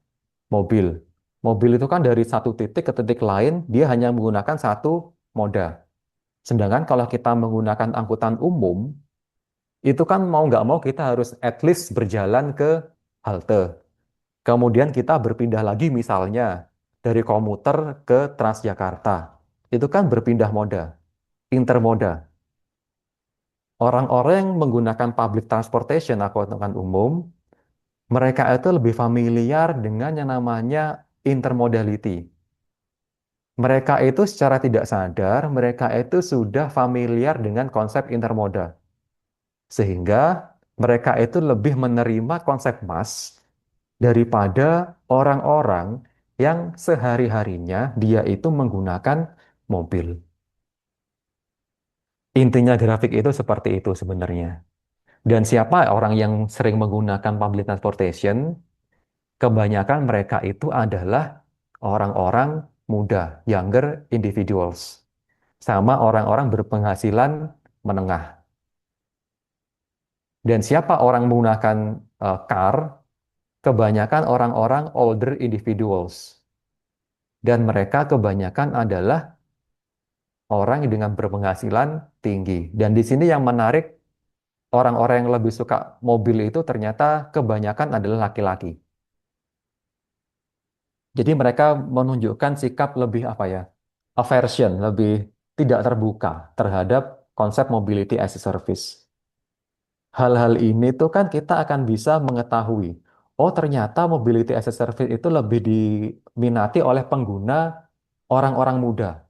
mobil. Mobil itu kan dari satu titik ke titik lain, dia hanya menggunakan satu moda. Sedangkan kalau kita menggunakan angkutan umum, itu kan mau nggak mau kita harus at least berjalan ke halte. Kemudian kita berpindah lagi misalnya dari komuter ke Transjakarta. Itu kan berpindah moda, intermoda. Orang-orang yang menggunakan public transportation atau angkutan umum, mereka itu lebih familiar dengan yang namanya intermodality. Mereka itu secara tidak sadar, mereka itu sudah familiar dengan konsep intermoda. Sehingga mereka itu lebih menerima konsep MaaS daripada orang-orang yang sehari-harinya dia itu menggunakan mobil. Intinya grafik itu seperti itu sebenarnya. Dan siapa orang yang sering menggunakan public transportation? Kebanyakan mereka itu adalah orang-orang muda, younger individuals, sama orang-orang berpenghasilan menengah. Dan siapa orang menggunakan car? Kebanyakan orang-orang older individuals. Dan mereka kebanyakan adalah orang yang dengan berpenghasilan tinggi. Dan di sini yang menarik, orang-orang yang lebih suka mobil itu ternyata kebanyakan adalah laki-laki. Jadi mereka menunjukkan sikap lebih apa ya? Aversion, lebih tidak terbuka terhadap konsep mobility as a service. Hal-hal ini tuh kan kita akan bisa mengetahui, oh ternyata mobility as a service itu lebih diminati oleh pengguna orang-orang muda.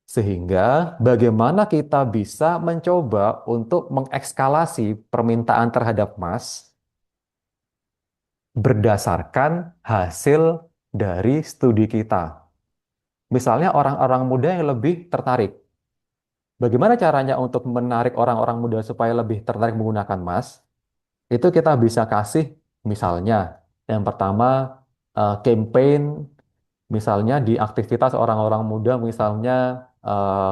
Sehingga bagaimana kita bisa mencoba untuk mengekskalasi permintaan terhadap MaaS berdasarkan hasil dari studi kita. Misalnya orang-orang muda yang lebih tertarik. Bagaimana caranya untuk menarik orang-orang muda supaya lebih tertarik menggunakan MaaS? Itu kita bisa kasih misalnya yang pertama campaign misalnya di aktivitas orang-orang muda misalnya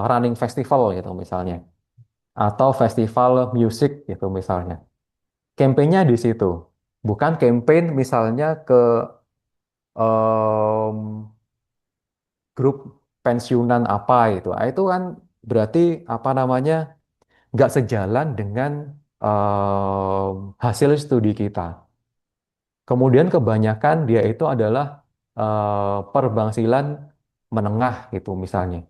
running festival gitu misalnya atau festival musik gitu misalnya. Campaignnya di situ. Bukan campaign misalnya ke em, grup pensiunan apa itu. Ah, itu kan berarti apa namanya nggak sejalan dengan hasil studi kita. Kemudian kebanyakan dia itu adalah perbangsilan menengah gitu misalnya.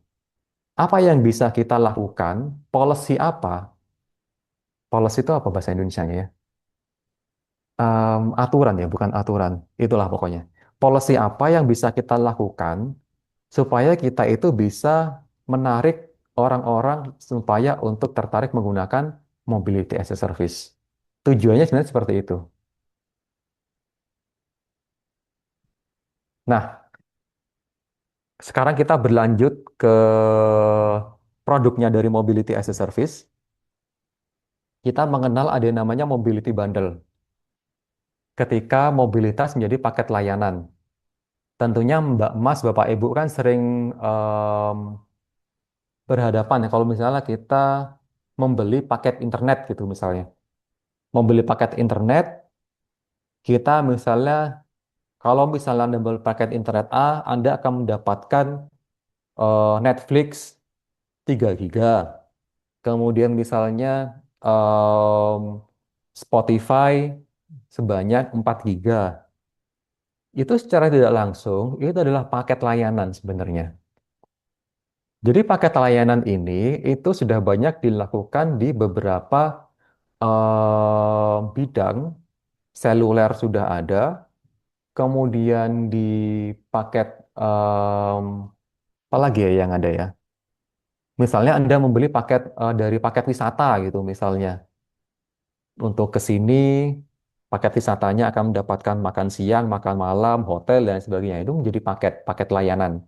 Apa yang bisa kita lakukan? Policy apa? Policy itu apa bahasa Indonesianya ya? Aturan ya, bukan aturan. Itulah pokoknya. Policy apa yang bisa kita lakukan supaya kita itu bisa menarik orang-orang supaya untuk tertarik menggunakan mobility as a service. Tujuannya sebenarnya seperti itu. Nah, sekarang kita berlanjut ke produknya dari mobility as a service. Kita mengenal ada yang namanya mobility bundle. Ketika mobilitas menjadi paket layanan. Tentunya Mbak Mas, Bapak Ibu kan sering berhadapan ya kalau misalnya kita membeli paket internet gitu misalnya. Membeli paket internet, kita misalnya kalau misalnya Anda membeli paket internet A, Anda akan mendapatkan Netflix 3 giga. Kemudian misalnya em, Spotify sebanyak 4 giga. Itu secara tidak langsung, itu adalah paket layanan sebenarnya. Jadi paket layanan ini itu sudah banyak dilakukan di beberapa bidang. Seluler sudah ada, kemudian di paket em, apa lagi ya yang ada ya? Misalnya Anda membeli paket dari paket wisata gitu misalnya. Untuk ke sini paket wisatanya akan mendapatkan makan siang, makan malam, hotel dan sebagainya. Itu menjadi paket layanan.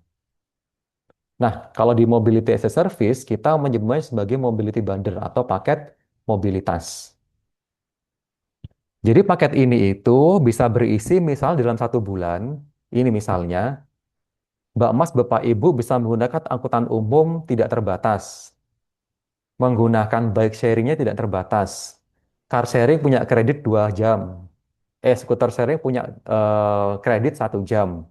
Nah, kalau di mobility as a service kita menyebutnya sebagai mobility bundle atau paket mobilitas. Jadi paket ini itu bisa berisi misal dalam 1 bulan, ini misalnya, Mbak Mas, Bapak Ibu bisa menggunakan angkutan umum tidak terbatas, menggunakan bike sharingnya tidak terbatas, car sharing punya kredit 2 jam, scooter sharing punya kredit 1 jam.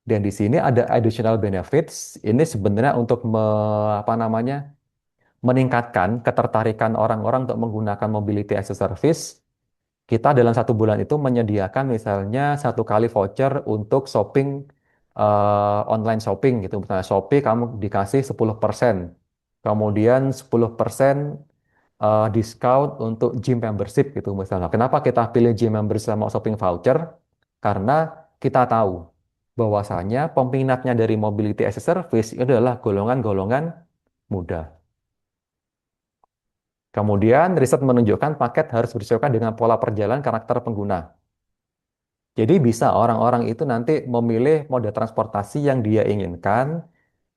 Dan di sini ada additional benefits. Ini sebenarnya untuk apa namanya meningkatkan ketertarikan orang-orang untuk menggunakan mobility as a service. Kita dalam 1 bulan itu menyediakan misalnya 1 kali voucher untuk shopping online shopping gitu. Misalnya Shopee kamu dikasih 10%. Kemudian 10% discount untuk gym membership gitu misalnya. Kenapa kita pilih gym membership sama shopping voucher? Karena kita tahu bahwasanya peminatnya dari mobility as a service itu adalah golongan-golongan muda. Kemudian riset menunjukkan paket harus bersesuaian dengan pola perjalanan karakter pengguna. Jadi bisa orang-orang itu nanti memilih moda transportasi yang dia inginkan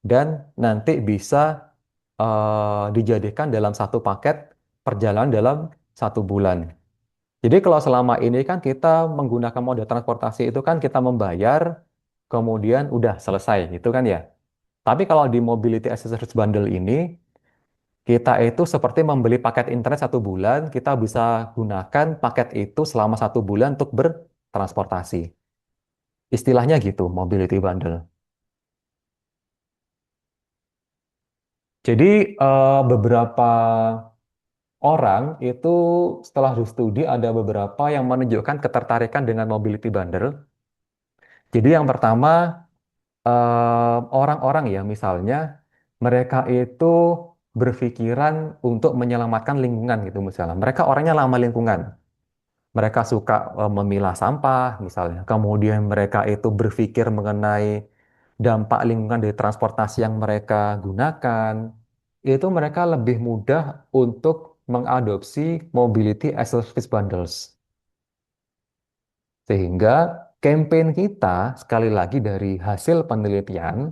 dan nanti bisa dijadikan dalam satu paket perjalanan dalam 1 bulan. Jadi kalau selama ini kan kita menggunakan moda transportasi itu kan kita membayar, kemudian udah selesai gitu kan ya. Tapi kalau di Mobility as a Service Bundle ini, kita itu seperti membeli paket internet 1 bulan, kita bisa gunakan paket itu selama 1 bulan untuk bertransportasi. Istilahnya gitu, Mobility Bundle. Jadi beberapa orang itu setelah studi ada beberapa yang menunjukkan ketertarikan dengan Mobility Bundle. Jadi yang pertama orang-orang ya misalnya mereka itu berpikiran untuk menyelamatkan lingkungan gitu misalnya. Mereka orangnya lama lingkungan. Mereka suka memilah sampah misalnya. Kemudian mereka itu berpikir mengenai dampak lingkungan dari transportasi yang mereka gunakan. Itu mereka lebih mudah untuk mengadopsi mobility as a service bundles. Sehingga campaign kita sekali lagi dari hasil penelitian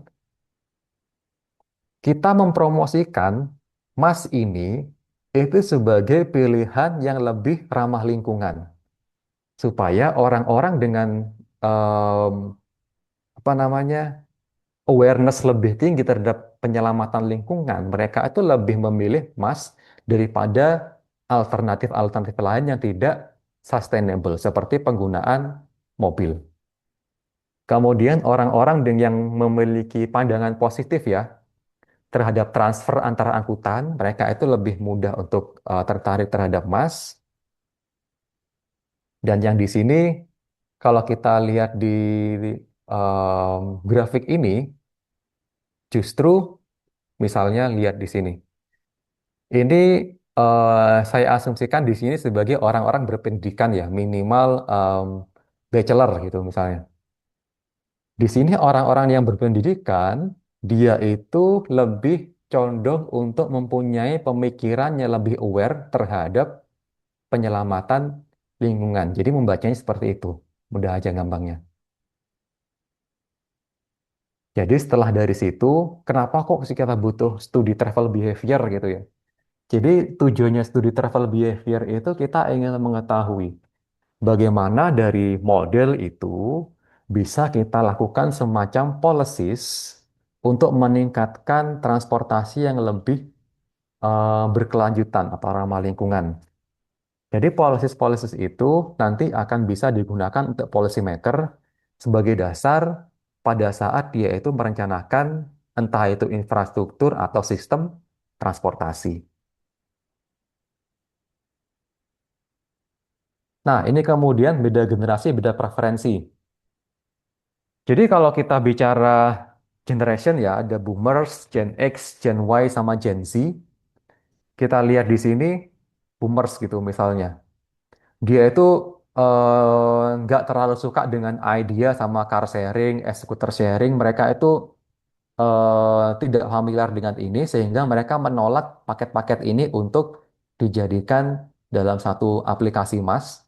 kita mempromosikan Mas ini itu sebagai pilihan yang lebih ramah lingkungan, supaya orang-orang dengan em, apa namanya awareness lebih tinggi terhadap penyelamatan lingkungan, mereka itu lebih memilih Mas daripada alternatif-alternatif lain yang tidak sustainable, seperti penggunaan mobil. Kemudian orang-orang yang memiliki pandangan positif ya terhadap transfer antara angkutan, mereka itu lebih mudah untuk tertarik terhadap Mas. Dan yang di sini, kalau kita lihat di grafik ini, justru misalnya lihat di sini. Ini saya asumsikan di sini sebagai orang-orang berpendidikan ya, minimal bachelor gitu misalnya. Di sini orang-orang yang berpendidikan, dia itu lebih condong untuk mempunyai pemikiran yang lebih aware terhadap penyelamatan lingkungan. Jadi membacanya seperti itu. Mudah aja gampangnya. Jadi setelah dari situ, kenapa kok sih kita butuh studi travel behavior gitu ya? Jadi tujuannya studi travel behavior itu kita ingin mengetahui bagaimana dari model itu bisa kita lakukan semacam policies untuk meningkatkan transportasi yang lebih berkelanjutan atau ramah lingkungan. Jadi policies-policies itu nanti akan bisa digunakan untuk policy maker sebagai dasar pada saat dia itu merencanakan entah itu infrastruktur atau sistem transportasi. Nah, ini kemudian beda generasi, beda preferensi. Jadi kalau kita bicara generation ya, ada boomers, Gen X, Gen Y, sama Gen Z. Kita lihat di sini boomers gitu misalnya. Dia itu nggak terlalu suka dengan idea sama car sharing, scooter sharing. Mereka itu tidak familiar dengan ini sehingga mereka menolak paket-paket ini untuk dijadikan dalam satu aplikasi mass.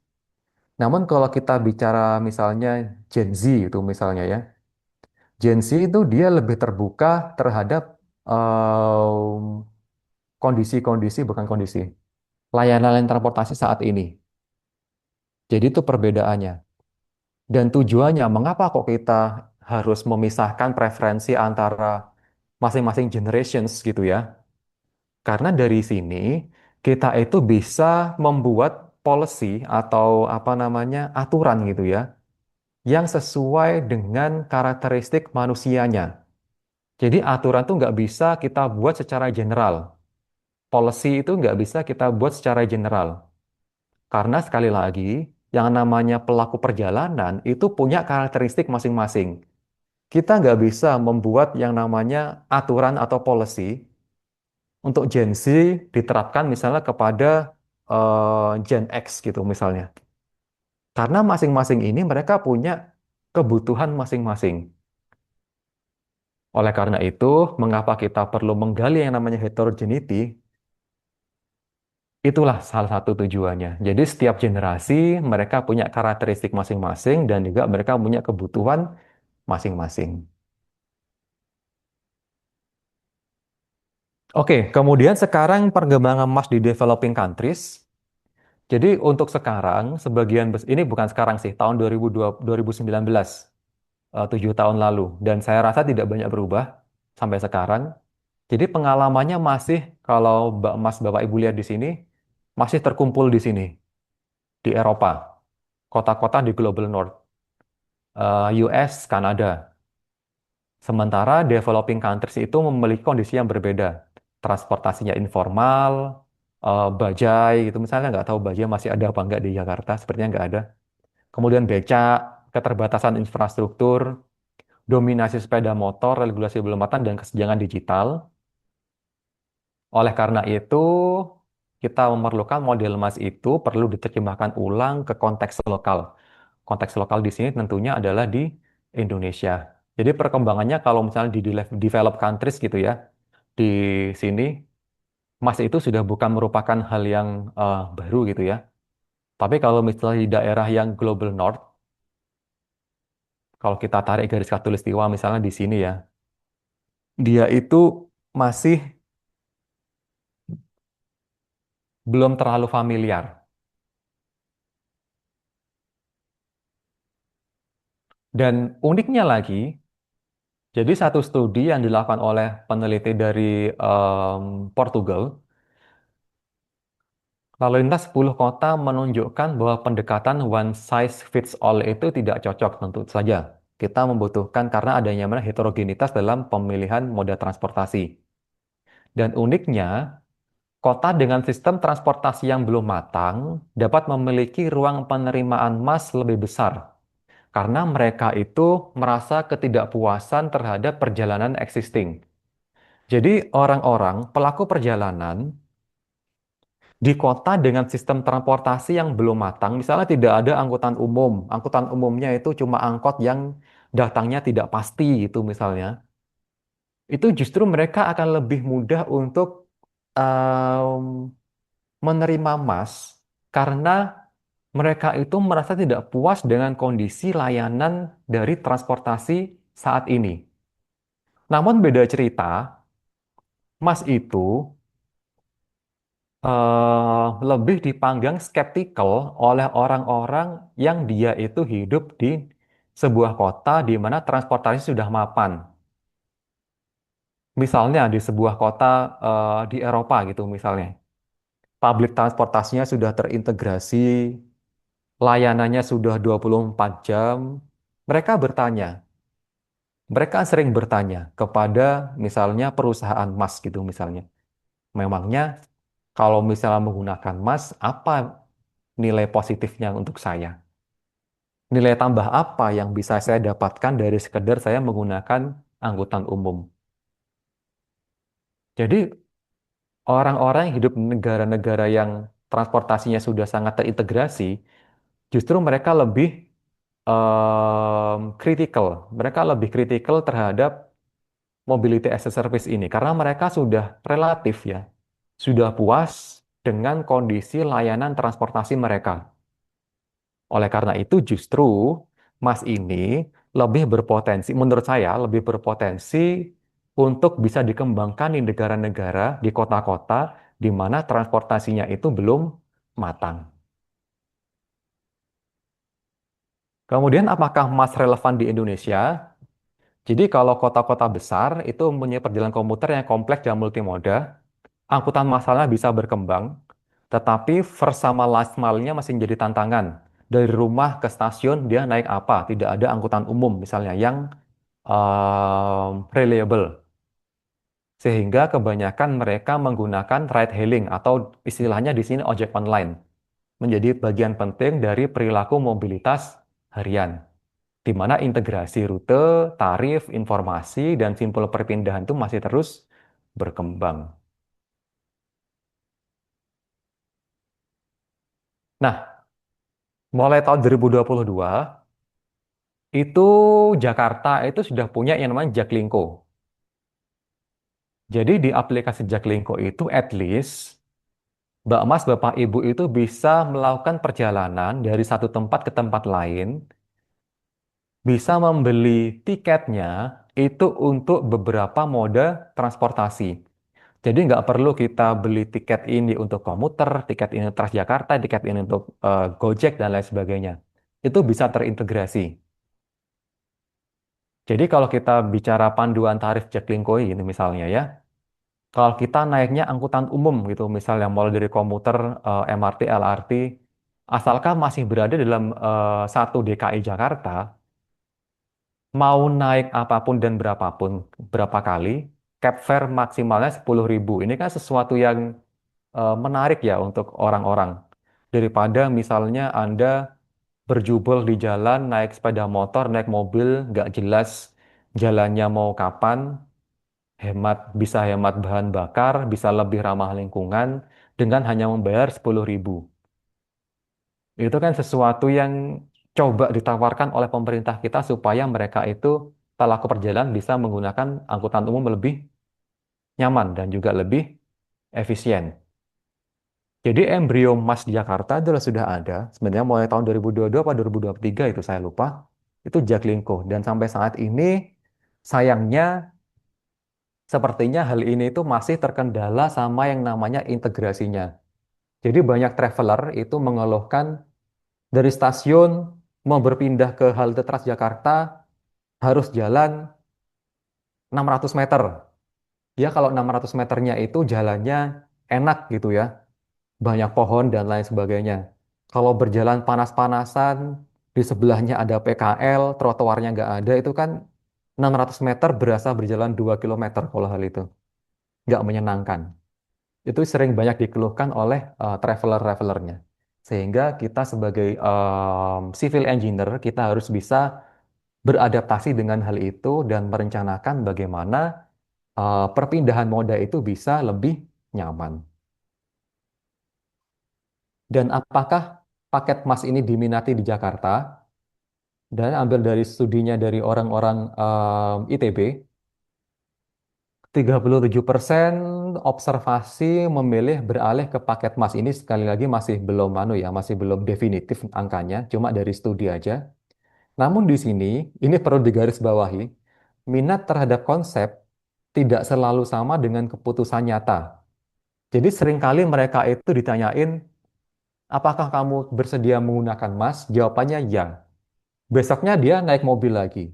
Namun kalau kita bicara misalnya Gen Z itu misalnya ya, Gen Z itu dia lebih terbuka terhadap kondisi-kondisi, bukan kondisi, layanan transportasi saat ini. Jadi itu perbedaannya. Dan tujuannya, mengapa kok kita harus memisahkan preferensi antara masing-masing generations gitu ya? Karena dari sini kita itu bisa membuat policy atau apa namanya aturan gitu ya, yang sesuai dengan karakteristik manusianya. Jadi aturan tuh nggak bisa kita buat secara general. Policy itu nggak bisa kita buat secara general. Karena sekali lagi, yang namanya pelaku perjalanan itu punya karakteristik masing-masing. Kita nggak bisa membuat yang namanya aturan atau policy untuk Gen Z diterapkan misalnya kepada Gen X gitu misalnya. Karena masing-masing ini mereka punya kebutuhan masing-masing. Oleh karena itu, mengapa kita perlu menggali yang namanya heterogeneity? Itulah salah satu tujuannya. Jadi setiap generasi mereka punya karakteristik masing-masing dan juga mereka punya kebutuhan masing-masing. Oke, kemudian sekarang perkembangan emas di developing countries. Jadi untuk sekarang, ini bukan sekarang sih, tahun 2019, 7 tahun lalu. Dan saya rasa tidak banyak berubah sampai sekarang. Jadi pengalamannya masih, kalau Bapak Ibu lihat di sini, masih terkumpul di sini, di Eropa, kota-kota di Global North, US, Kanada. Sementara developing countries itu memiliki kondisi yang berbeda. Transportasinya informal, bajai gitu. Misalnya nggak tahu bajai masih ada apa nggak di Jakarta, sepertinya nggak ada. Kemudian becak, keterbatasan infrastruktur, dominasi sepeda motor, regulasi belum matang, dan kesenjangan digital. Oleh karena itu, kita memerlukan model emas itu perlu diterjemahkan ulang ke konteks lokal. Konteks lokal di sini tentunya adalah di Indonesia. Jadi perkembangannya kalau misalnya di developed countries gitu ya, di sini emas itu sudah bukan merupakan hal yang baru gitu ya. Tapi kalau misalnya di daerah yang global north, kalau kita tarik garis khatulistiwa misalnya di sini ya, dia itu masih belum terlalu familiar. Dan uniknya lagi, jadi satu studi yang dilakukan oleh peneliti dari Portugal, lalu lintas 10 kota menunjukkan bahwa pendekatan one size fits all itu tidak cocok tentu saja. Kita membutuhkan karena adanya mana heterogenitas dalam pemilihan moda transportasi. Dan uniknya, kota dengan sistem transportasi yang belum matang dapat memiliki ruang penerimaan mass lebih besar karena mereka itu merasa ketidakpuasan terhadap perjalanan existing. Jadi orang-orang pelaku perjalanan di kota dengan sistem transportasi yang belum matang, misalnya tidak ada angkutan umumnya itu cuma angkot yang datangnya tidak pasti itu misalnya, itu justru mereka akan lebih mudah untuk em, menerima emas karena mereka itu merasa tidak puas dengan kondisi layanan dari transportasi saat ini. Namun beda cerita, emas itu lebih dipandang skeptikal oleh orang-orang yang dia itu hidup di sebuah kota di mana transportasi sudah mapan. Misalnya di sebuah kota di Eropa gitu misalnya. Public transportasinya sudah terintegrasi, layanannya sudah 24 jam. Mereka bertanya, mereka sering bertanya kepada misalnya perusahaan mas gitu misalnya. Memangnya kalau misalnya menggunakan mas, apa nilai positifnya untuk saya? Nilai tambah apa yang bisa saya dapatkan dari sekedar saya menggunakan angkutan umum. Jadi orang-orang yang hidup di negara-negara yang transportasinya sudah sangat terintegrasi, justru mereka lebih kritikal. Mereka lebih kritikal terhadap mobility as a service ini karena mereka sudah relatif ya, sudah puas dengan kondisi layanan transportasi mereka. Oleh karena itu justru Mas ini lebih berpotensi, menurut saya lebih berpotensi untuk bisa dikembangkan di negara-negara, di kota-kota di mana transportasinya itu belum matang. Kemudian apakah Mas relevan di Indonesia? Jadi kalau kota-kota besar itu mempunyai perjalanan komuter yang kompleks dan multimoda, angkutan massalnya bisa berkembang, tetapi first sama last mile-nya masih menjadi tantangan. Dari rumah ke stasiun dia naik apa? Tidak ada angkutan umum misalnya yang reliable. Sehingga kebanyakan mereka menggunakan ride hailing atau istilahnya di sini ojek online. Menjadi bagian penting dari perilaku mobilitas harian, di mana integrasi rute, tarif, informasi, dan simpul perpindahan itu masih terus berkembang. Nah, mulai tahun 2022, itu Jakarta itu sudah punya yang namanya Jaklingko. Jadi di aplikasi Jaklingko itu at least Mbak Mas, Bapak Ibu itu bisa melakukan perjalanan dari satu tempat ke tempat lain, bisa membeli tiketnya itu untuk beberapa moda transportasi. Jadi nggak perlu kita beli tiket ini untuk komuter, tiket ini Transjakarta, tiket ini untuk Gojek dan lain sebagainya. Itu bisa terintegrasi. Jadi kalau kita bicara panduan tarif Jaklingko ini misalnya ya, kalau kita naiknya angkutan umum gitu, misalnya mulai dari komuter, MRT, LRT, asalkan masih berada dalam satu DKI Jakarta, mau naik apapun dan berapapun, berapa kali, cap fare maksimalnya 10.000. Ini kan sesuatu yang menarik ya untuk orang-orang. Daripada misalnya Anda berjubel di jalan, naik sepeda motor, naik mobil, nggak jelas jalannya mau kapan, bisa hemat bahan bakar, bisa lebih ramah lingkungan dengan hanya membayar 10.000. Itu kan sesuatu yang coba ditawarkan oleh pemerintah kita supaya mereka itu pelaku perjalanan bisa menggunakan angkutan umum lebih nyaman dan juga lebih efisien. Jadi embrio Mas di Jakarta adalah sudah ada, sebenarnya mulai tahun 2022 atau 2023 itu saya lupa, itu Jaklingko. Dan sampai saat ini sayangnya sepertinya hal ini itu masih terkendala sama yang namanya integrasinya. Jadi banyak traveler itu mengeluhkan dari stasiun mau berpindah ke halte Transjakarta harus jalan 600 meter. Ya kalau 600 meternya itu jalannya enak gitu ya, banyak pohon dan lain sebagainya. Kalau berjalan panas-panasan, di sebelahnya ada PKL, trotoarnya nggak ada, itu kan 600 meter berasa berjalan 2 kilometer kalau hal itu. Nggak menyenangkan. Itu sering banyak dikeluhkan oleh traveler-travelernya. Sehingga kita sebagai civil engineer, kita harus bisa beradaptasi dengan hal itu dan merencanakan bagaimana perpindahan moda itu bisa lebih nyaman. Dan apakah paket Mas ini diminati di Jakarta? Dan ambil dari studinya dari orang-orang ITB, 37% observasi memilih beralih ke paket Mas ini sekali lagi masih belum masih belum definitif angkanya, cuma dari studi aja. Namun di sini ini perlu digarisbawahi, minat terhadap konsep tidak selalu sama dengan keputusan nyata. Jadi seringkali mereka itu ditanyain, apakah kamu bersedia menggunakan Mas? Jawabannya ya. Besoknya dia naik mobil lagi.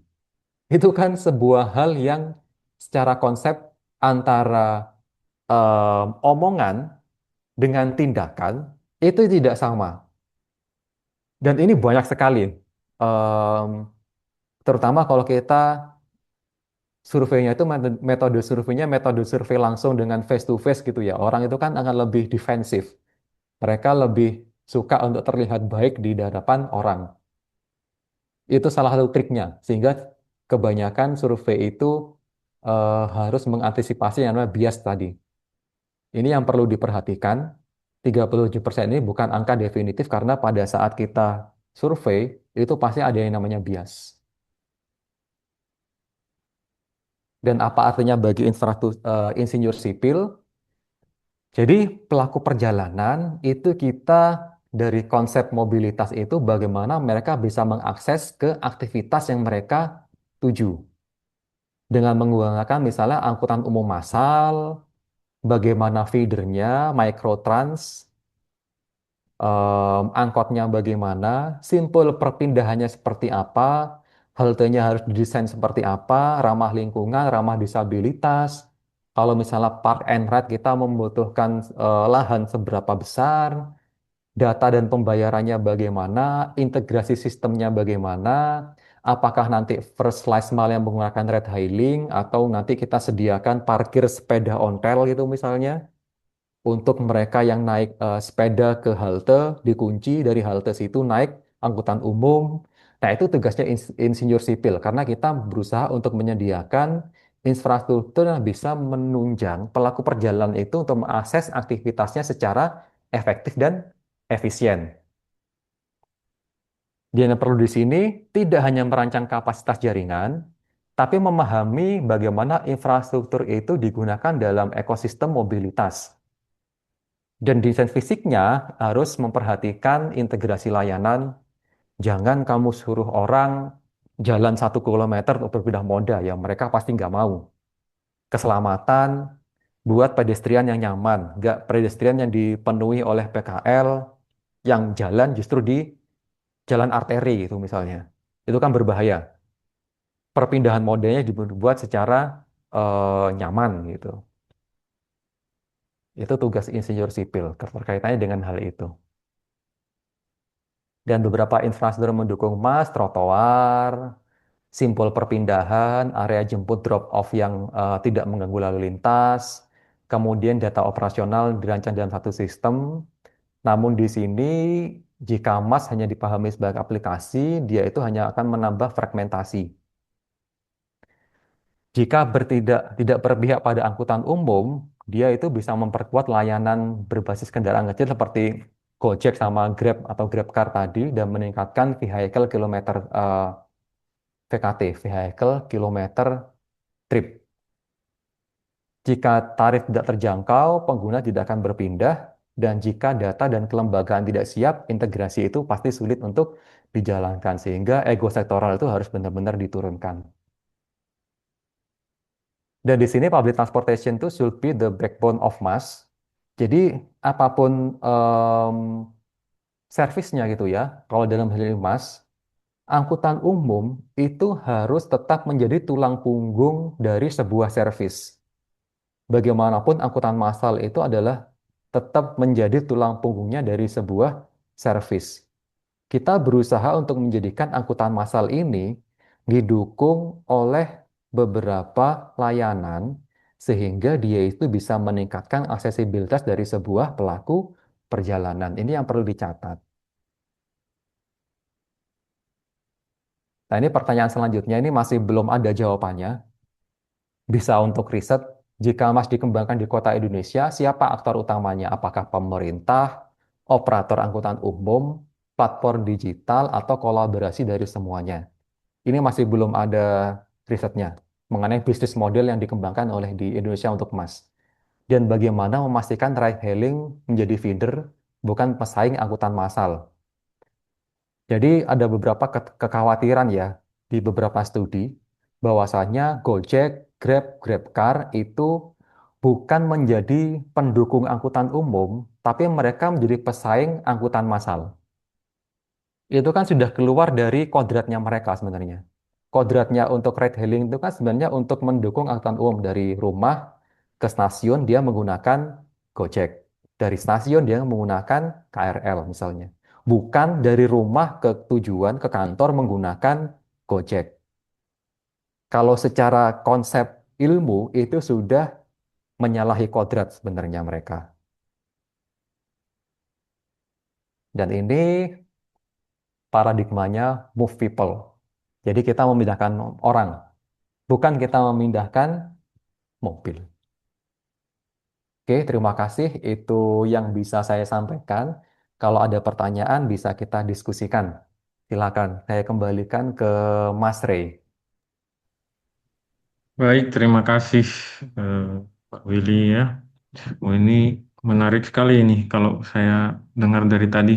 Itu kan sebuah hal yang secara konsep antara omongan dengan tindakan itu tidak sama. Dan ini banyak sekali. Em, Terutama kalau kita surveinya itu metode surveinya metode survei langsung dengan face to face gitu ya. Orang itu kan akan lebih defensif. Mereka lebih suka untuk terlihat baik di hadapan orang. Itu salah satu triknya. Sehingga kebanyakan survei itu harus mengantisipasi yang namanya bias tadi. Ini yang perlu diperhatikan. 37% ini bukan angka definitif karena pada saat kita survei itu pasti ada yang namanya bias. Dan apa artinya bagi insinyur sipil? Jadi pelaku perjalanan itu kita dari konsep mobilitas itu bagaimana mereka bisa mengakses ke aktivitas yang mereka tuju dengan menggunakan misalnya angkutan umum massal, bagaimana feedernya, microtrans, angkotnya bagaimana, simpul perpindahannya seperti apa, haltenya harus didesain seperti apa, ramah lingkungan, ramah disabilitas. Kalau misalnya park and ride kita membutuhkan lahan seberapa besar, data dan pembayarannya bagaimana, integrasi sistemnya bagaimana, apakah nanti first last mile yang menggunakan ride hailing atau nanti kita sediakan parkir sepeda ontel gitu misalnya. Untuk mereka yang naik sepeda ke halte, dikunci dari halte situ naik angkutan umum. Nah, itu tugasnya insinyur sipil karena kita berusaha untuk menyediakan infrastruktur yang bisa menunjang pelaku perjalanan itu untuk mengakses aktivitasnya secara efektif dan efisien. Dia yang perlu di sini tidak hanya merancang kapasitas jaringan, tapi memahami bagaimana infrastruktur itu digunakan dalam ekosistem mobilitas. Dan desain fisiknya harus memperhatikan integrasi layanan. Jangan kamu suruh orang jalan 1 kilometer untuk berpindah moda, yang mereka pasti nggak mau. Keselamatan, buat pedestrian yang nyaman, nggak pedestrian yang dipenuhi oleh PKL, yang jalan justru di jalan arteri gitu misalnya. Itu kan berbahaya. Perpindahan modanya dibuat secara nyaman gitu. Itu tugas insinyur sipil, terkaitannya dengan hal itu. Dan beberapa infrastruktur mendukung MAS, trotoar, simpul perpindahan, area jemput drop-off yang tidak mengganggu lalu lintas, kemudian data operasional dirancang dalam satu sistem. Namun di sini, jika MAS hanya dipahami sebagai aplikasi, dia itu hanya akan menambah fragmentasi. Jika tidak berpihak pada angkutan umum, dia itu bisa memperkuat layanan berbasis kendaraan kecil seperti Gojek sama Grab atau GrabCar tadi dan meningkatkan vehicle kilometer VKT, vehicle kilometer trip. Jika tarif tidak terjangkau, pengguna tidak akan berpindah dan jika data dan kelembagaan tidak siap, integrasi itu pasti sulit untuk dijalankan sehingga ego sektoral itu harus benar-benar diturunkan. Dan di sini public transportation itu should be the backbone of mass. Jadi apapun servisnya gitu ya, kalau dalam hal ini mass, angkutan umum itu harus tetap menjadi tulang punggung dari sebuah servis. Bagaimanapun angkutan massal itu adalah tetap menjadi tulang punggungnya dari sebuah servis. Kita berusaha untuk menjadikan angkutan massal ini didukung oleh beberapa layanan sehingga dia itu bisa meningkatkan aksesibilitas dari sebuah pelaku perjalanan. Ini yang perlu dicatat. Nah, ini pertanyaan selanjutnya ini masih belum ada jawabannya. Bisa untuk riset, jika Mas dikembangkan di kota Indonesia, siapa aktor utamanya? Apakah pemerintah, operator angkutan umum, platform digital, atau kolaborasi dari semuanya? Ini masih belum ada risetnya mengenai bisnis model yang dikembangkan oleh di Indonesia untuk Mas. Dan bagaimana memastikan ride hailing menjadi feeder, bukan pesaing angkutan massal. Jadi ada beberapa kekhawatiran ya di beberapa studi bahwasanya Gojek, Grab, GrabCar itu bukan menjadi pendukung angkutan umum, tapi mereka menjadi pesaing angkutan massal. Itu kan sudah keluar dari kodratnya mereka sebenarnya. Kodratnya untuk ride hailing itu kan sebenarnya untuk mendukung angkutan umum dari rumah ke stasiun dia menggunakan Gojek. Dari stasiun dia menggunakan KRL misalnya. Bukan dari rumah ke tujuan ke kantor menggunakan Gojek. Kalau secara konsep ilmu itu sudah menyalahi kodrat sebenarnya mereka. Dan ini paradigmanya move people. Jadi kita memindahkan orang, bukan kita memindahkan mobil. Oke, terima kasih. Itu yang bisa saya sampaikan. Kalau ada pertanyaan bisa kita diskusikan. Silakan, saya kembalikan ke Mas Rey. Baik, terima kasih eh, Pak Willy ya. Oh, ini menarik sekali ini kalau saya dengar dari tadi.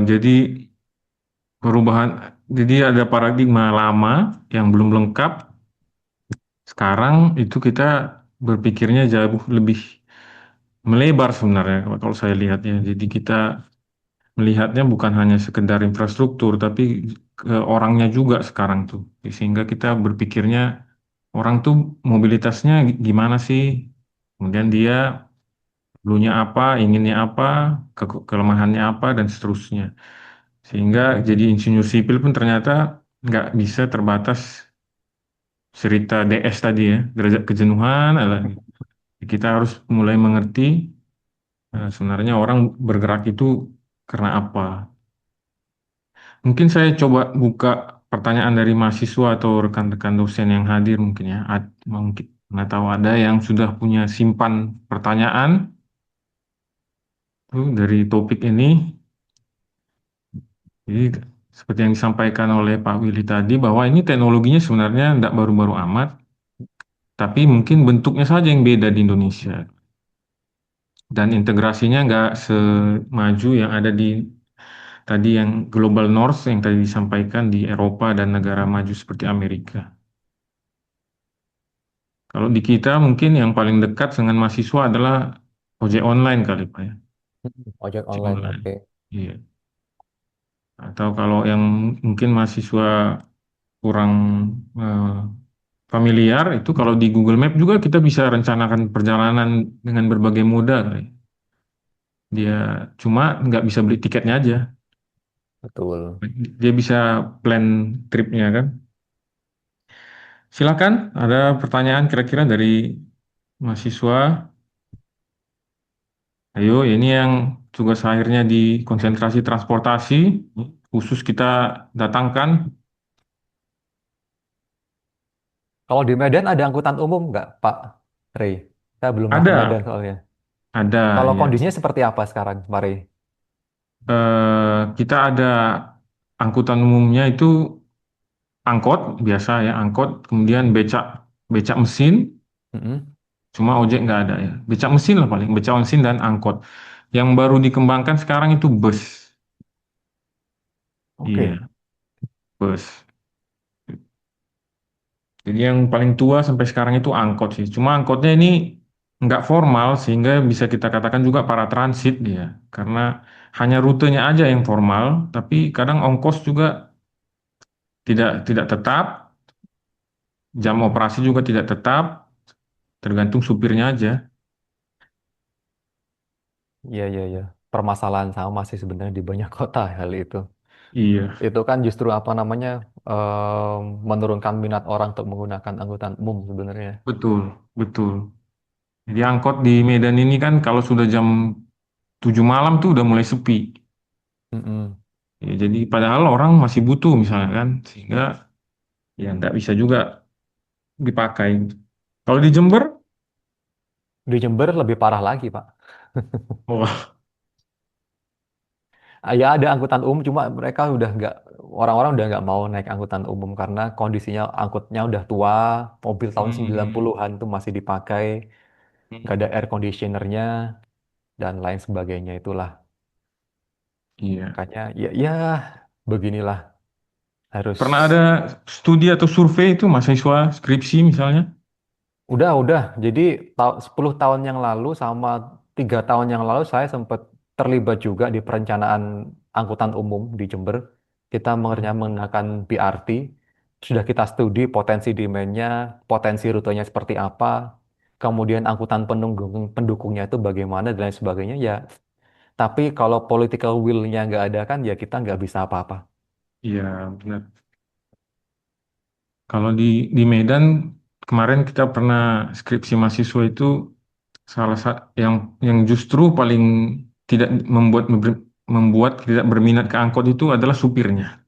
Jadi perubahan, jadi ada paradigma lama yang belum lengkap. Sekarang itu kita berpikirnya jauh lebih melebar sebenarnya kalau saya lihatnya. Jadi kita melihatnya bukan hanya sekedar infrastruktur, tapi ke orangnya juga sekarang tuh. Sehingga kita berpikirnya orang tuh mobilitasnya gimana sih? Kemudian dia dulunya apa, inginnya apa, kelemahannya apa, dan seterusnya. Sehingga jadi insinyur sipil pun ternyata nggak bisa terbatas cerita DS tadi ya, derajat kejenuhan. Kita harus mulai mengerti sebenarnya orang bergerak itu karena apa. Mungkin saya coba buka pertanyaan dari mahasiswa atau rekan-rekan dosen yang hadir mungkin ya. Mungkin nggak tahu ada yang sudah punya simpan pertanyaan tuh dari topik ini. Jadi seperti yang disampaikan oleh Pak Willy tadi bahwa ini teknologinya sebenarnya tidak baru-baru amat, tapi mungkin bentuknya saja yang beda di Indonesia dan integrasinya nggak semaju yang ada di tadi yang global north yang tadi disampaikan di Eropa dan negara maju seperti Amerika. Kalau di kita mungkin yang paling dekat dengan mahasiswa adalah ojek online kali Pak ya, Ojek ojek online, online. oke. Iya. Atau kalau yang mungkin mahasiswa kurang eh, familiar itu kalau di Google Map juga kita bisa rencanakan perjalanan dengan berbagai moda kali. Dia cuma nggak bisa beli tiketnya aja. Betul. Dia bisa plan tripnya kan. Silakan, ada pertanyaan kira-kira dari mahasiswa. Ayo, ini yang tugas akhirnya di konsentrasi transportasi khusus kita datangkan. Kalau di Medan ada angkutan umum nggak, Pak Rey? Saya belum pernah ke Medan Ada, soalnya. ada Kalau ya. kondisinya seperti apa sekarang, Pak Rey? Kita ada angkutan umumnya itu angkot biasa ya, angkot, kemudian becak becak mesin, Mm-mm. cuma ojek nggak ada ya. Becak mesin lah paling, becak mesin dan angkot. Yang baru dikembangkan sekarang itu bus. Oke. Iya, bus. Jadi yang paling tua sampai sekarang itu angkot sih. Cuma angkotnya ini nggak formal sehingga bisa kita katakan juga para transit dia. Karena hanya rutenya aja yang formal, tapi kadang ongkos juga tidak tetap, jam operasi juga tidak tetap, tergantung supirnya aja. Iya, iya, iya. Permasalahan sama sih sebenarnya di banyak kota hal itu. Iya, Itu kan justru apa namanya menurunkan minat orang untuk menggunakan angkutan umum sebenarnya. betul, betul. Jadi angkot di Medan ini kan kalau sudah jam 7 malam tuh udah mulai sepi. Mm-mm. Ya, jadi padahal orang masih butuh misalnya kan, sehingga ya nggak bisa juga dipakai. Kalau di Jember, Di Jember lebih parah lagi, Pak. wah, Ya ada angkutan umum, cuma mereka udah nggak, orang-orang udah nggak mau naik angkutan umum karena kondisinya angkutnya udah tua, mobil tahun hmm, 90-an tuh masih dipakai, nggak ada air conditionernya dan lain sebagainya itulah. iya. Makanya ya, ya beginilah harus. Pernah ada studi atau survei itu mahasiswa skripsi misalnya? Udah. Jadi 10 tahun yang lalu sama 3 tahun yang lalu saya sempat terlibat juga di perencanaan angkutan umum di Jember. Kita Hmm, menggunakan BRT. Sudah kita studi potensi demand-nya, potensi rutenya seperti apa, kemudian angkutan pendukungnya itu bagaimana dan lain sebagainya. Ya, tapi kalau political will-nya nggak ada kan ya kita nggak bisa apa-apa. iya, benar. Kalau di Medan kemarin kita pernah skripsi mahasiswa itu salah satu yang justru paling tidak membuat tidak berminat ke angkot itu adalah supirnya.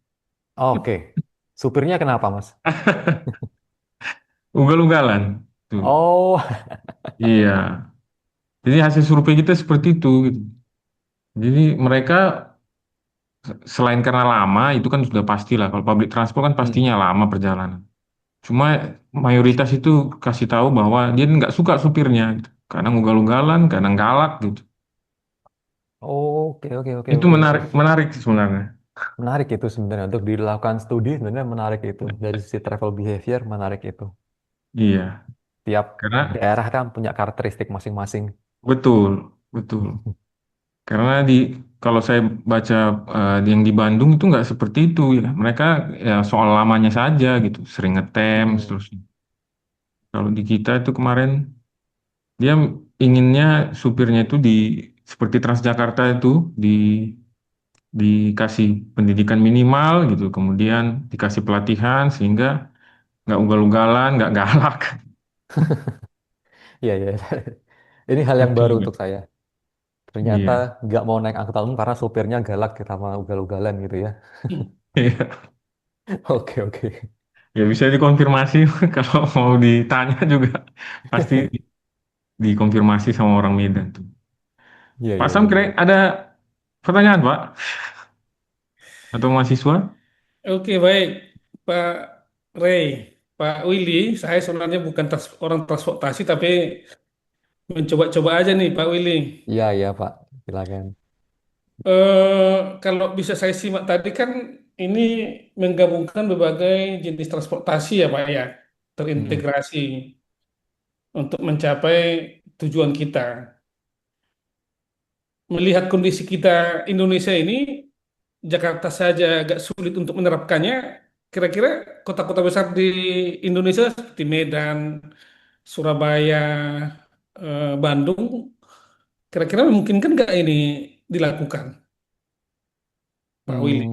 Oke. Supirnya kenapa, Mas? Ugal-ugalan. Tuh. Oh, Iya. Jadi hasil survei kita seperti itu gitu. Jadi mereka selain karena lama itu kan sudah pasti lah. Kalau public transport kan hmm. pastinya lama perjalanan. Cuma mayoritas itu kasih tahu bahwa dia nggak suka supirnya gitu. Kadang ugal-ugalan, kadang galak gitu. Oke, oke, oke, Itu oke, oke. menarik, menarik sih sebenarnya. Menarik itu sebenarnya untuk dilakukan studi sebenarnya menarik itu dari sisi travel behavior menarik itu. Iya, Tiap karena daerah kan punya karakteristik masing-masing. betul, betul. Karena kalau saya baca yang di Bandung itu nggak seperti itu ya. Mereka ya soal lamanya saja gitu, sering ngetem, Hmm. seterusnya. Kalau di kita itu kemarin dia inginnya supirnya itu seperti Transjakarta itu di dikasih pendidikan minimal gitu, kemudian dikasih pelatihan sehingga nggak ugal-ugalan, nggak galak. Iya, iya. Ini hal yang Itu baru juga. untuk saya. Ternyata Iya. nggak mau naik angkutan umum karena supirnya galak kita sama ugal-ugalan gitu ya. Iya. Oke, oke. Ya bisa dikonfirmasi kalau mau ditanya juga pasti dikonfirmasi sama orang Medan tuh. Iya, Pak iya, Sam iya, kira iya. ada pertanyaan Pak atau mahasiswa? Oke, baik, Pak Ray, Pak Willy. Saya sebenarnya bukan orang transportasi, tapi mencoba-coba aja nih, Pak Willy. Iya, iya, Pak. Silakan. Kalau bisa saya simak tadi kan ini menggabungkan berbagai jenis transportasi ya, Pak ya, Mm-mm. terintegrasi untuk mencapai tujuan kita. Melihat kondisi kita Indonesia ini, Jakarta saja agak sulit untuk menerapkannya. Kira-kira kota-kota besar di Indonesia seperti Medan, Surabaya, Bandung, kira-kira memungkinkan nggak ini dilakukan, Pak Willy?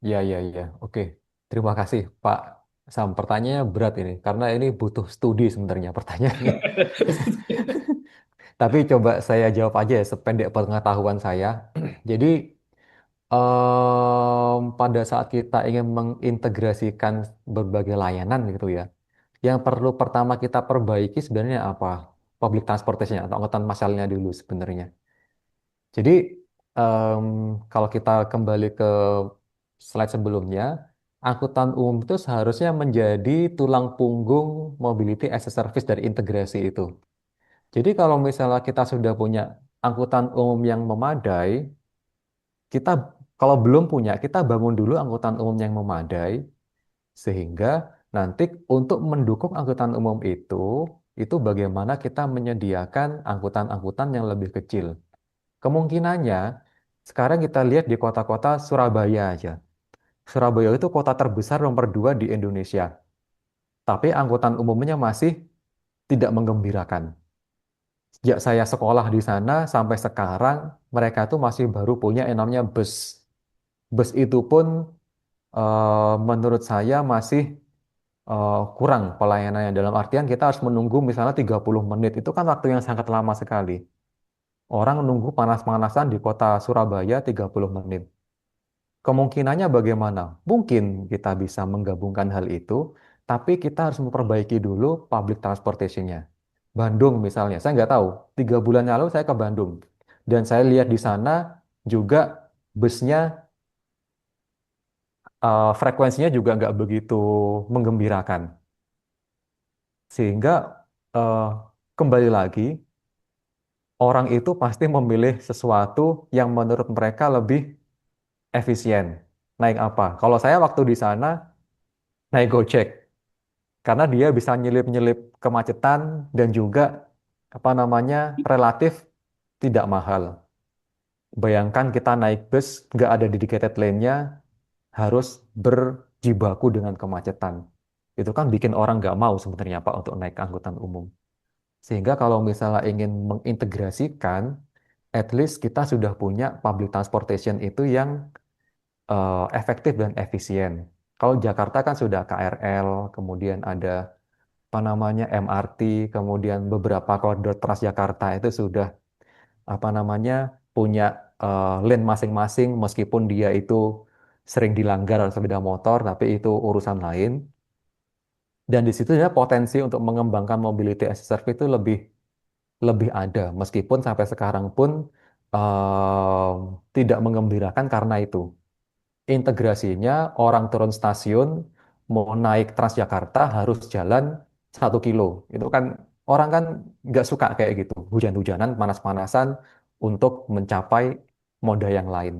Ya, ya, ya. Oke. Terima kasih, Pak Sam. Pertanyaannya berat ini, karena ini butuh studi sebenarnya pertanyaannya. Tapi coba saya jawab aja ya, sependek pengetahuan saya. Jadi, pada saat kita ingin mengintegrasikan berbagai layanan gitu ya, yang perlu pertama kita perbaiki sebenarnya apa? Public transportation atau angkutan massalnya dulu sebenarnya. Jadi em, kalau kita kembali ke slide sebelumnya, angkutan umum itu seharusnya menjadi tulang punggung mobility as a service dari integrasi itu. Jadi kalau misalnya kita sudah punya angkutan umum yang memadai, kita kalau belum punya, kita bangun dulu angkutan umum yang memadai, sehingga nanti untuk mendukung angkutan umum itu bagaimana kita menyediakan angkutan-angkutan yang lebih kecil. Kemungkinannya, sekarang kita lihat di kota-kota Surabaya aja. Surabaya itu kota terbesar nomor 2 di Indonesia. Tapi angkutan umumnya masih tidak menggembirakan. Sejak saya sekolah di sana sampai sekarang, mereka tuh masih baru punya yang namanya bus. Bus itu pun menurut saya masih kurang pelayanannya. Dalam artian kita harus menunggu misalnya 30 menit. Itu kan waktu yang sangat lama sekali. Orang nunggu panas-panasan di kota Surabaya 30 menit. Kemungkinannya bagaimana? Mungkin kita bisa menggabungkan hal itu, tapi kita harus memperbaiki dulu public transportation-nya. Bandung misalnya, saya nggak tahu. 3 bulan lalu saya ke Bandung, dan saya lihat di sana juga busnya frekuensinya juga nggak begitu menggembirakan. Sehingga eh, kembali lagi, orang itu pasti memilih sesuatu yang menurut mereka lebih efisien. Naik apa? Kalau saya waktu di sana naik Gojek. Karena dia bisa nyelip-nyelip kemacetan dan juga apa namanya relatif tidak mahal. Bayangkan kita naik bus nggak ada dedicated lane-nya harus berjibaku dengan kemacetan. Itu kan bikin orang nggak mau sebenarnya Pak untuk naik angkutan umum. Sehingga kalau misalnya ingin mengintegrasikan, at least kita sudah punya public transportation itu yang efektif dan efisien. Kalau Jakarta kan sudah KRL, kemudian ada apa namanya MRT, kemudian beberapa koridor Transjakarta itu sudah apa namanya punya lane masing-masing meskipun dia itu sering dilanggar oleh sepeda motor, tapi itu urusan lain. Dan di situ ya potensi untuk mengembangkan mobility as a service itu lebih lebih ada, meskipun sampai sekarang pun tidak mengembirakan karena itu. Integrasinya orang turun stasiun mau naik Transjakarta harus jalan 1 kilo. Itu kan orang kan nggak suka kayak gitu. Hujan-hujanan, panas-panasan untuk mencapai moda yang lain.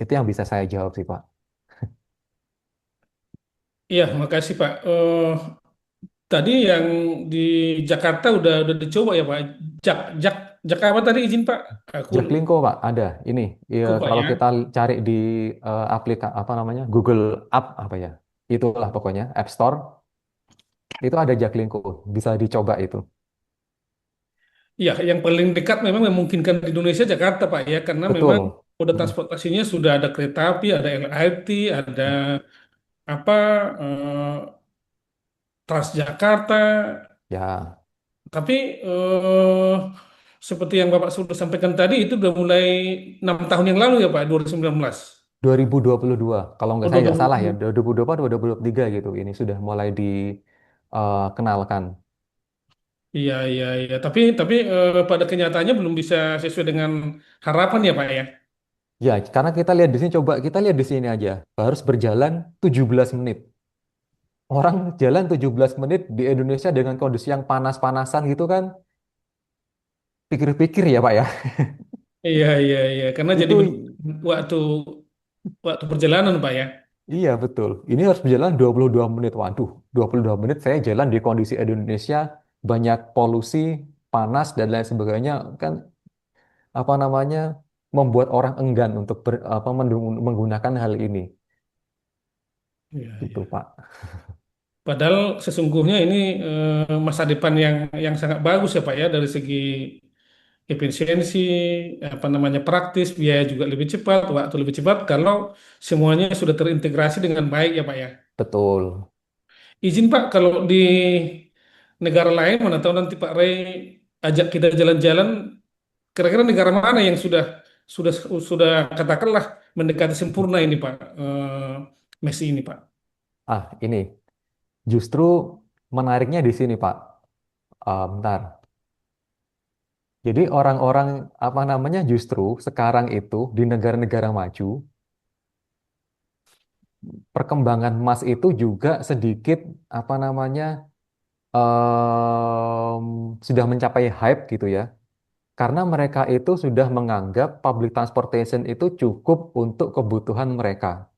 Itu yang bisa saya jawab sih, Pak. Iya, makasih Pak. Tadi yang di Jakarta udah dicoba ya Pak. Jak Jak Jak apa tadi izin Pak? Aku Jaklingko, Pak, ada. Ini ya, lupa Pak kalau ya. kita cari di apa namanya Google App apa ya, itulah pokoknya App Store itu ada Jaklingko. Bisa dicoba itu. Iya, yang paling dekat memang memungkinkan di Indonesia Jakarta Pak ya, karena memang Betul. moda Mm, transportasinya sudah ada kereta api, ada LRT, ada apa Transjakarta. ya, Tapi seperti yang Bapak sudah sampaikan tadi itu udah mulai 6 tahun yang lalu ya Pak, 2019. 2022 kalau nggak Oh, saya nggak salah ya 2020. 2024 atau 2023 gitu ini sudah mulai dikenalkan. Iya, iya, iya. Tapi pada kenyataannya belum bisa sesuai dengan harapan ya Pak ya. Ya, karena kita lihat di sini coba kita lihat di sini aja harus berjalan 17 menit. Orang jalan 17 menit di Indonesia dengan kondisi yang panas-panasan gitu kan. Pikir-pikir ya, Pak ya. Iya, iya, iya. Karena jadi Itu waktu waktu perjalanan Pak ya. iya betul. Ini harus berjalan 22 menit. Waduh, 22 menit saya jalan di kondisi Indonesia banyak polusi, panas dan lain sebagainya kan apa namanya membuat orang enggan untuk menggunakan hal ini. Iya, Gitu, iya. Pak. Padahal sesungguhnya ini masa depan yang sangat bagus ya Pak ya dari segi efisiensi, apa namanya praktis, biaya juga lebih cepat, waktu lebih cepat kalau semuanya sudah terintegrasi dengan baik ya Pak ya. Betul. Izin Pak, kalau di negara lain mana tahu nanti Pak Ray ajak kita jalan-jalan, kira-kira negara mana yang sudah sudah katakanlah mendekati sempurna ini Pak, Messi ini Pak. Ini justru menariknya di sini, Pak. Bentar. Jadi orang-orang apa namanya justru sekarang itu di negara-negara maju perkembangan emas itu juga sedikit apa namanya sudah mencapai hype gitu ya. Karena mereka itu sudah menganggap public transportation itu cukup untuk kebutuhan mereka.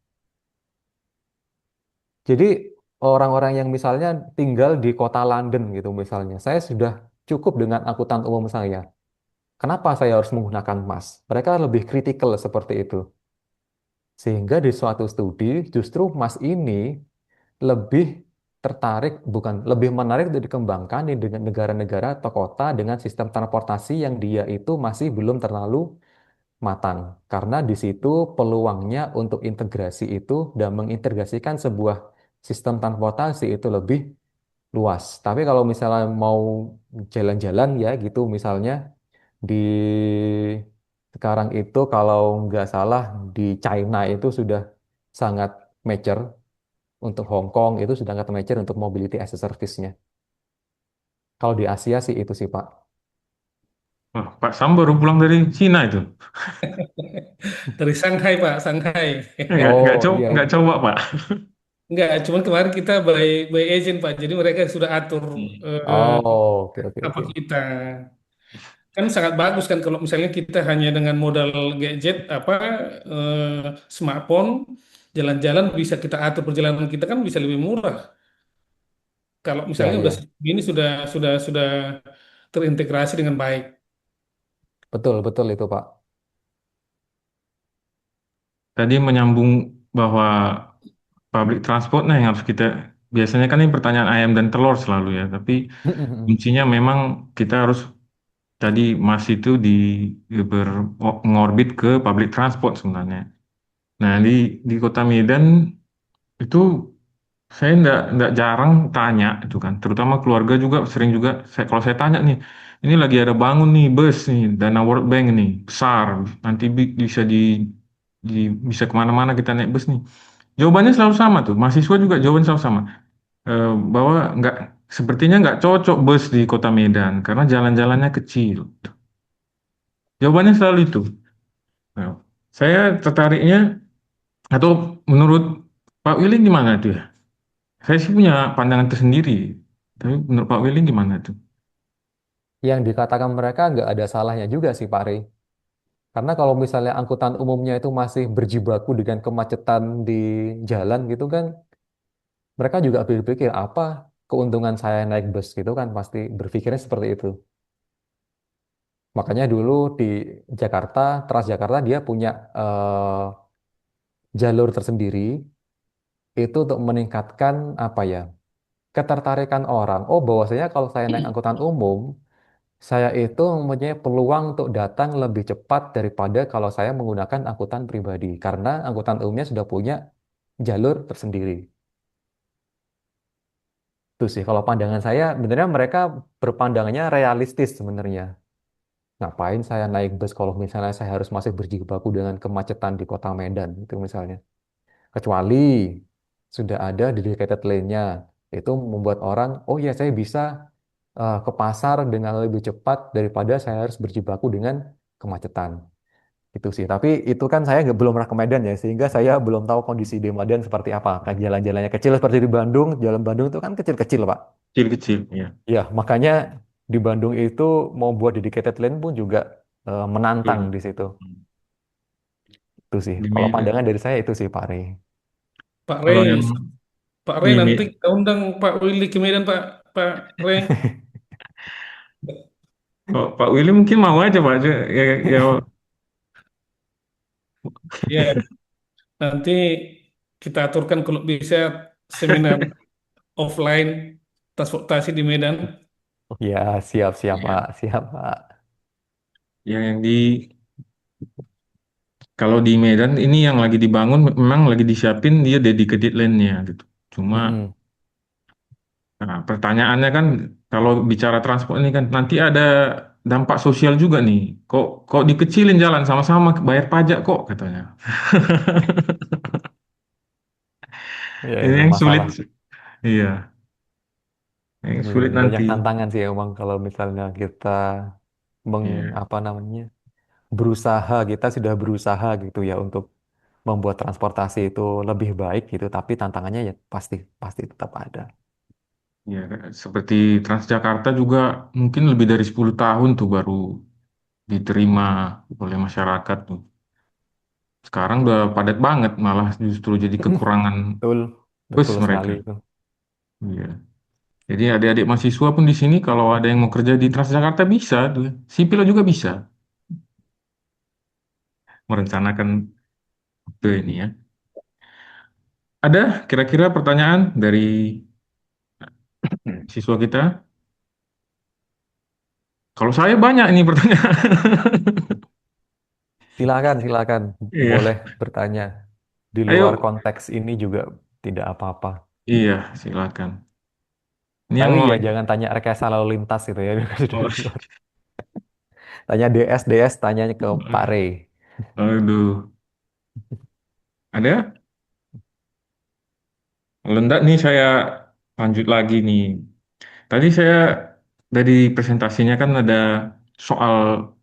Jadi orang-orang yang misalnya tinggal di kota London gitu misalnya, saya sudah cukup dengan angkutan umum saya. Kenapa saya harus menggunakan emas? Mereka lebih kritikal seperti itu. Sehingga di suatu studi justru emas ini lebih tertarik, bukan lebih menarik untuk dikembangkan di dengan negara-negara atau kota dengan sistem transportasi yang dia itu masih belum terlalu matang. Karena di situ peluangnya untuk integrasi itu dan mengintegrasikan sebuah sistem transportasi itu lebih luas. Tapi kalau misalnya mau jalan-jalan ya gitu misalnya di sekarang itu kalau nggak salah di China itu sudah sangat mature untuk Hong Kong itu sudah sangat mature untuk mobility as a service-nya. Kalau di Asia sih itu sih Pak. Wah, Pak Sam baru pulang dari Cina itu. Dari Shanghai Pak, Shanghai. Oh iya. Nggak coba Pak. Enggak, cuman kemarin kita by agent Pak, jadi mereka sudah atur Hmm. eh, Oh, oke oke apa oke. kita. Kan sangat bagus kan kalau misalnya kita hanya dengan modal gadget apa smartphone jalan-jalan bisa kita atur perjalanan kita kan bisa lebih murah. Kalau Ya misalnya udah ya. ini sudah terintegrasi dengan baik. Betul betul itu Pak. Tadi menyambung bahwa public transport nah yang harus kita biasanya kan ini pertanyaan ayam dan telur selalu ya, tapi kuncinya memang kita harus tadi Mas itu mengorbit ke public transport sebenarnya. Nah, di Kota Medan itu saya nggak jarang tanya itu kan, terutama keluarga juga sering juga kalau saya tanya nih, ini lagi ada bangun nih bus nih Dana World Bank nih besar, nanti bisa bisa kemana-mana kita naik bus nih. Jawabannya selalu sama tuh, mahasiswa juga jawaban selalu sama. bahwa sepertinya nggak cocok bus di kota Medan karena jalan-jalannya kecil. Jawabannya selalu itu. Nah, saya tertariknya atau menurut Pak Willy gimana tuh ya? Saya sih punya pandangan tersendiri. Tapi menurut Pak Willy gimana tuh? Yang dikatakan mereka nggak ada salahnya juga sih, Pak Rey. Karena kalau misalnya angkutan umumnya itu masih berjibaku dengan kemacetan di jalan gitu kan, mereka juga berpikir apa keuntungan saya naik bus gitu kan, pasti berpikirnya seperti itu. Makanya dulu di Jakarta, Transjakarta dia punya jalur tersendiri itu untuk meningkatkan apa ya, ketertarikan orang. Oh, bahwasanya kalau saya naik angkutan umum, saya itu mempunyai peluang untuk datang lebih cepat daripada kalau saya menggunakan angkutan pribadi, karena angkutan umumnya sudah punya jalur tersendiri. Itu sih, kalau pandangan saya, sebenarnya mereka berpandangannya realistis sebenarnya. Ngapain saya naik bus kalau misalnya saya harus masih berjibaku dengan kemacetan di kota Medan, itu misalnya. Kecuali sudah ada dedicated lane-nya, itu membuat orang, oh ya saya bisa ke pasar dengan lebih cepat daripada saya harus berjibaku dengan kemacetan. Itu sih. Tapi itu kan saya belum pernah ke Medan ya, sehingga saya belum tahu kondisi di Medan seperti apa. Kayak jalan-jalannya kecil seperti di Bandung, jalan Bandung itu kan kecil-kecil, Pak. Kecil-kecil, ya. Ya, makanya di Bandung itu mau buat dedicated lane pun juga menantang Betul. di situ. Itu sih. Di Kalau Medan. pandangan dari saya itu sih, Pak Rey. Pak Kalau Rey, yang Pak Rey di nanti Me- kita undang Pak Willy ke Medan, Pak Rey. Pak Willy mungkin mau aja Pak. Ya, ya, Ya, nanti kita aturkan kalau bisa seminar offline transportasi di Medan. Ya, siap-siap, ya, Pak. Siap, Pak. yang di kalau di Medan ini yang lagi dibangun memang lagi disiapin dia dedicated lane-nya gitu. Cuma Mm-mm. nah, pertanyaannya kan kalau bicara transport ini kan nanti ada dampak sosial juga nih. Kok dikecilin jalan sama-sama bayar pajak kok katanya. Ya, Ini itu yang sulit. masalah. Iya, yang sulit Banyak nanti. tantangan sih emang kalau misalnya kita Iya, apa namanya berusaha kita sudah berusaha gitu ya untuk membuat transportasi itu lebih baik gitu tapi tantangannya ya pasti pasti tetap ada. iya. Seperti Transjakarta juga mungkin lebih dari 10 tahun tuh baru diterima oleh masyarakat tuh. Sekarang udah padat banget, malah justru jadi kekurangan Betul, bus betul sekali mereka. itu. Iya. Jadi adik-adik mahasiswa pun di sini kalau ada yang mau kerja di Transjakarta bisa tuh. Sipil juga bisa merencanakan itu ini ya. Ada kira-kira pertanyaan dari siswa kita? Kalau saya banyak ini pertanyaan. Silakan, silakan, boleh Iya. bertanya di luar Ayo. konteks ini juga tidak apa-apa. Iya, silakan. Ini yang Tapi mau. ya jangan tanya rekayasa lalu lintas gitu ya. Sudah Oh, di luar. Tanya DS, DS, tanya ke Pak Rey. aduh. Ada? Kalau enggak nih saya lanjut lagi nih. Tadi saya dari presentasinya kan ada soal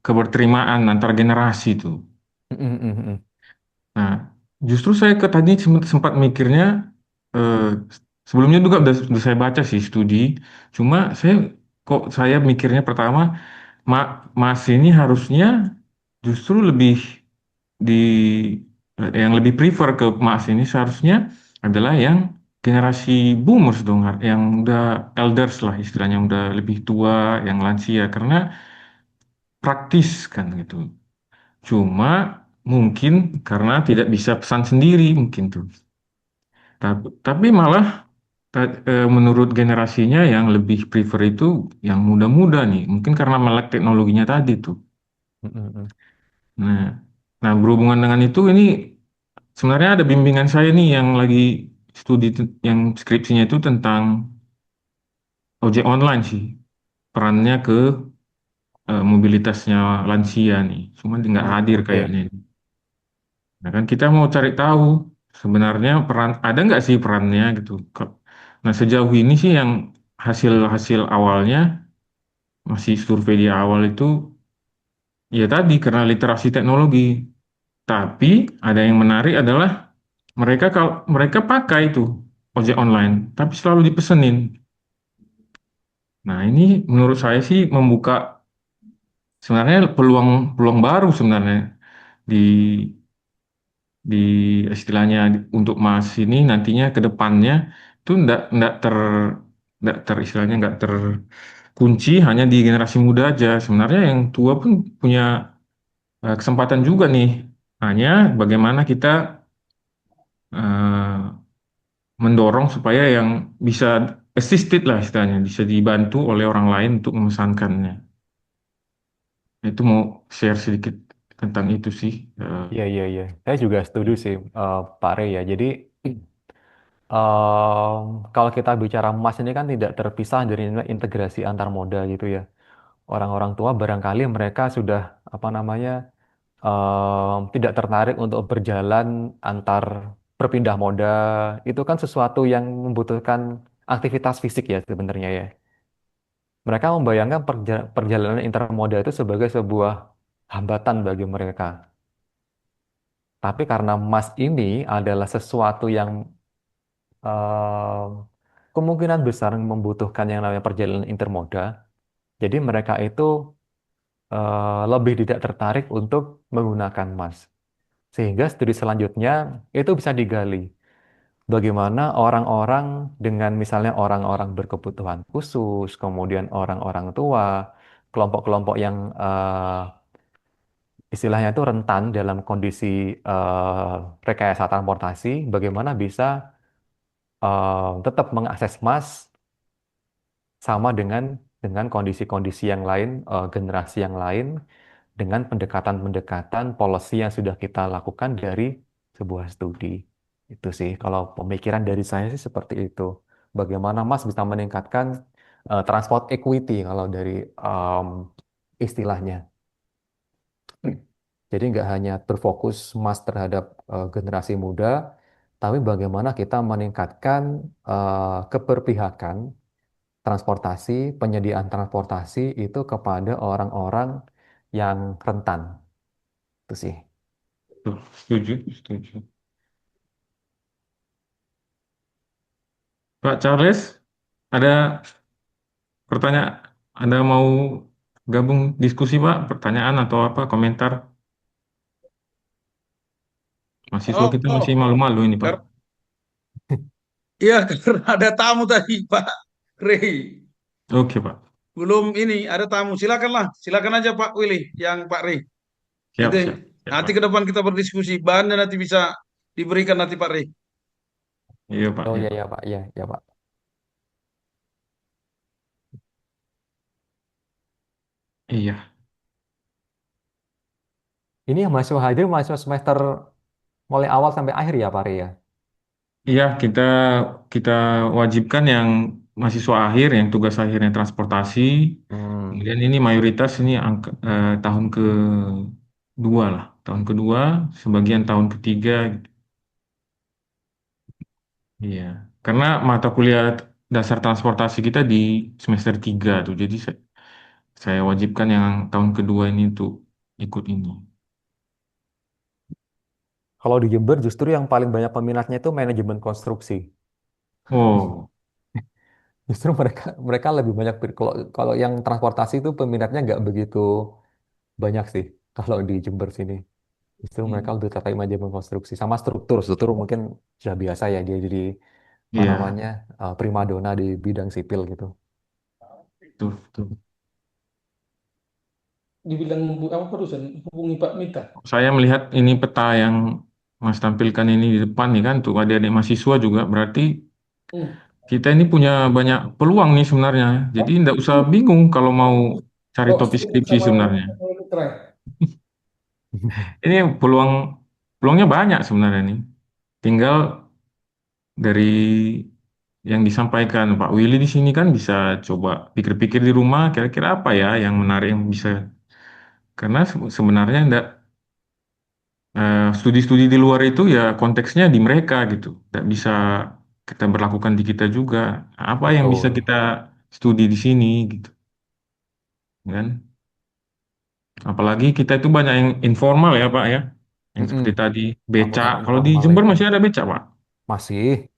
keberterimaan antar generasi tuh. Nah, justru saya ke tadi sempat mikirnya eh, sebelumnya juga udah saya baca sih studi. Cuma kok saya mikirnya pertama Mas ini harusnya justru lebih di yang lebih prefer ke Mas ini seharusnya adalah yang generasi boomers dong, yang udah elders lah istilahnya, udah lebih tua, yang lansia karena praktis kan gitu. Cuma mungkin karena tidak bisa pesan sendiri mungkin tuh. Tapi malah menurut generasinya yang lebih prefer itu yang muda-muda nih. Mungkin karena melek teknologinya tadi tuh. Nah, nah berhubungan dengan itu ini sebenarnya ada bimbingan saya nih yang lagi studi yang skripsinya itu tentang ojek online sih. Perannya ke mobilitasnya lansia nih. Cuma nggak hadir Oke. kayaknya. Nah kan kita mau cari tahu sebenarnya peran ada nggak sih perannya gitu. Nah, sejauh ini sih yang hasil-hasil awalnya, masih survei di awal itu, ya tadi karena literasi teknologi. Tapi ada yang menarik adalah mereka pakai itu ojek online, tapi selalu dipesenin. Nah, ini menurut saya sih membuka sebenarnya peluang peluang baru sebenarnya di di istilahnya untuk Mas ini nantinya ke depannya itu ndak ter istilahnya nggak terkunci hanya di generasi muda aja. Sebenarnya yang tua pun punya kesempatan juga nih. Hanya bagaimana kita eh, mendorong supaya yang bisa assisted lah istilahnya, bisa dibantu oleh orang lain untuk memesankannya. Itu mau share sedikit tentang itu sih. Iya, iya, iya. Saya juga setuju sih, Pak Rey ya. Jadi, kalau kita bicara emas ini kan tidak terpisah dari integrasi antar moda gitu ya. Orang-orang tua barangkali mereka sudah, apa namanya, tidak tertarik untuk berjalan antar berpindah moda. Itu kan sesuatu yang membutuhkan aktivitas fisik ya sebenarnya ya. Mereka membayangkan perjalanan intermoda itu sebagai sebuah hambatan bagi mereka. Tapi karena emas ini adalah sesuatu yang eh, kemungkinan besar membutuhkan yang namanya perjalanan intermoda, jadi mereka itu lebih tidak tertarik untuk menggunakan emas. Sehingga studi selanjutnya itu bisa digali. Bagaimana orang-orang dengan misalnya orang-orang berkebutuhan khusus, kemudian orang-orang tua, kelompok-kelompok yang istilahnya itu rentan dalam kondisi rekayasa transportasi, bagaimana bisa tetap mengakses emas sama dengan kondisi-kondisi yang lain, generasi yang lain, dengan pendekatan-pendekatan policy yang sudah kita lakukan dari sebuah studi. Itu sih, kalau pemikiran dari saya sih seperti itu. Bagaimana Mas bisa meningkatkan transport equity kalau dari em, istilahnya. Jadi nggak hanya berfokus Mas terhadap generasi muda, tapi bagaimana kita meningkatkan keberpihakan transportasi, penyediaan transportasi itu kepada orang-orang yang rentan. Itu sih. Tuh, setuju, setuju. Pak Charles, ada pertanyaan, ada mau gabung diskusi Pak? Pertanyaan atau apa, komentar? Mahasiswa Oh, kita masih oh, malu-malu ini Pak. kar- iya karena ada tamu tadi Pak Rey. Oke Pak, Belum ini ada tamu. Silakanlah, silakan aja Pak Willy yang Pak Rey. siap, Nanti siap, siap nanti Pak. ke depan kita berdiskusi. Bahannya nanti bisa diberikan nanti Pak Rey. Iya Pak, Oh iya iya Pak. ya Pak, iya ya Pak. Iya, Ini yang mahasiswa hadir mahasiswa semester mulai awal sampai akhir ya Pak Ria? iya kita kita wajibkan yang mahasiswa akhir, yang tugas akhirnya transportasi. Hmm. Kemudian ini mayoritas ini tahun kedua lah, tahun kedua, sebagian tahun ketiga. Iya, karena mata kuliah dasar transportasi kita di semester 3 tuh, jadi saya wajibkan yang tahun kedua ini untuk ikut ini. Kalau di Jember justru yang paling banyak peminatnya itu manajemen konstruksi. Oh, Justru mereka mereka lebih banyak kalau kalau yang transportasi itu peminatnya nggak begitu banyak sih kalau di Jember sini. Justru mereka Hmm. lebih tertarik manajemen konstruksi sama struktur. Struktur mungkin sudah biasa ya dia jadi apa iya, namanya primadona di bidang sipil gitu. betul, betul. Dibilang apa barusan hubungi Pak Mita. Saya melihat ini peta yang Mas tampilkan ini di depan nih kan, tuh adik-adik mahasiswa juga, berarti Hmm. kita ini punya banyak peluang nih sebenarnya. Jadi tidak usah bingung kalau mau cari Oh, topik setuju skripsi sama sebenarnya. Mitra. Ini peluangnya banyak sebenarnya nih. Tinggal dari yang disampaikan Pak Willy di sini kan bisa coba pikir-pikir di rumah kira-kira apa ya yang menarik yang bisa, karena sebenarnya enggak, studi-studi di luar itu ya konteksnya di mereka gitu. Enggak bisa kita berlakukan di kita juga. Apa yang bisa betul. kita studi di sini gitu kan? Apalagi kita itu banyak yang informal ya Pak ya, yang seperti Mm-mm. tadi Banyak beca. yang Kalau di informal Jember itu. masih ada beca Pak, Masih.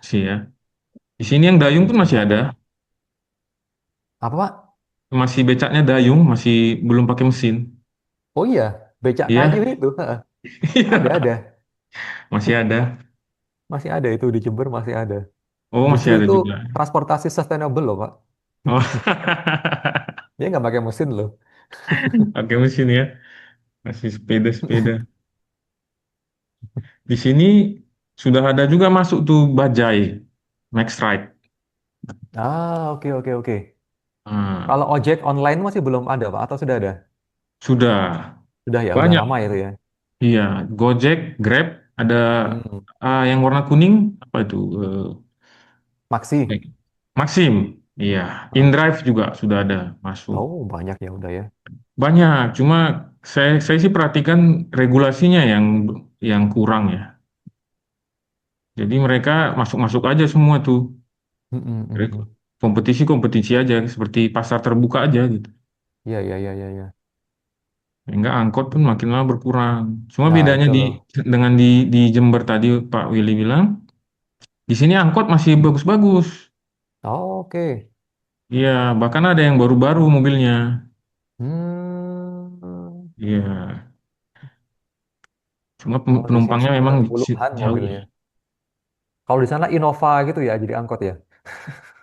sih ya. Di sini yang dayung pun Masih masih ada, ada. Apa, Pak? masih becaknya dayung, masih belum pakai mesin. Oh iya, becak kayu Iya, itu. Heeh. Ada, iya, ada. masih ada. Masih ada itu di Jember masih ada. Oh Justru masih ada itu juga. transportasi sustainable loh, Pak. Oh, Dia nggak pakai mesin loh. pakai mesin ya, masih sepeda-sepeda. Di sini sudah ada juga masuk tuh bajai, Max Ride. Ah, oke, oke, oke. Nah, Kalau ojek online masih belum ada, Pak, atau sudah ada? sudah Sudah ya, udah banyak. lama itu ya. Iya, Gojek, Grab, ada Hmm. yang warna kuning apa itu? Maksi. Eh, Maxim, iya. Ah. InDrive juga sudah ada masuk. Oh, banyak ya udah ya. Banyak, cuma saya sih perhatikan regulasinya yang kurang ya. Jadi mereka masuk-masuk aja semua tuh. Mm-mm, Regu- mm-mm. Kompetisi-kompetisi aja seperti pasar terbuka aja gitu. Iya, iya, iya, iya, iya. Sehingga angkot pun makin lama berkurang. Cuma Nah, bedanya itu loh. dengan di Jember tadi Pak Willy bilang, di sini angkot masih bagus-bagus. Oh, oke. Iya, bahkan ada yang baru-baru mobilnya. Hmm. Iya, cuma Kalau di sini penumpangnya memang 90-an jauh. mobilnya. Kalau di sana Innova gitu ya, jadi angkot ya.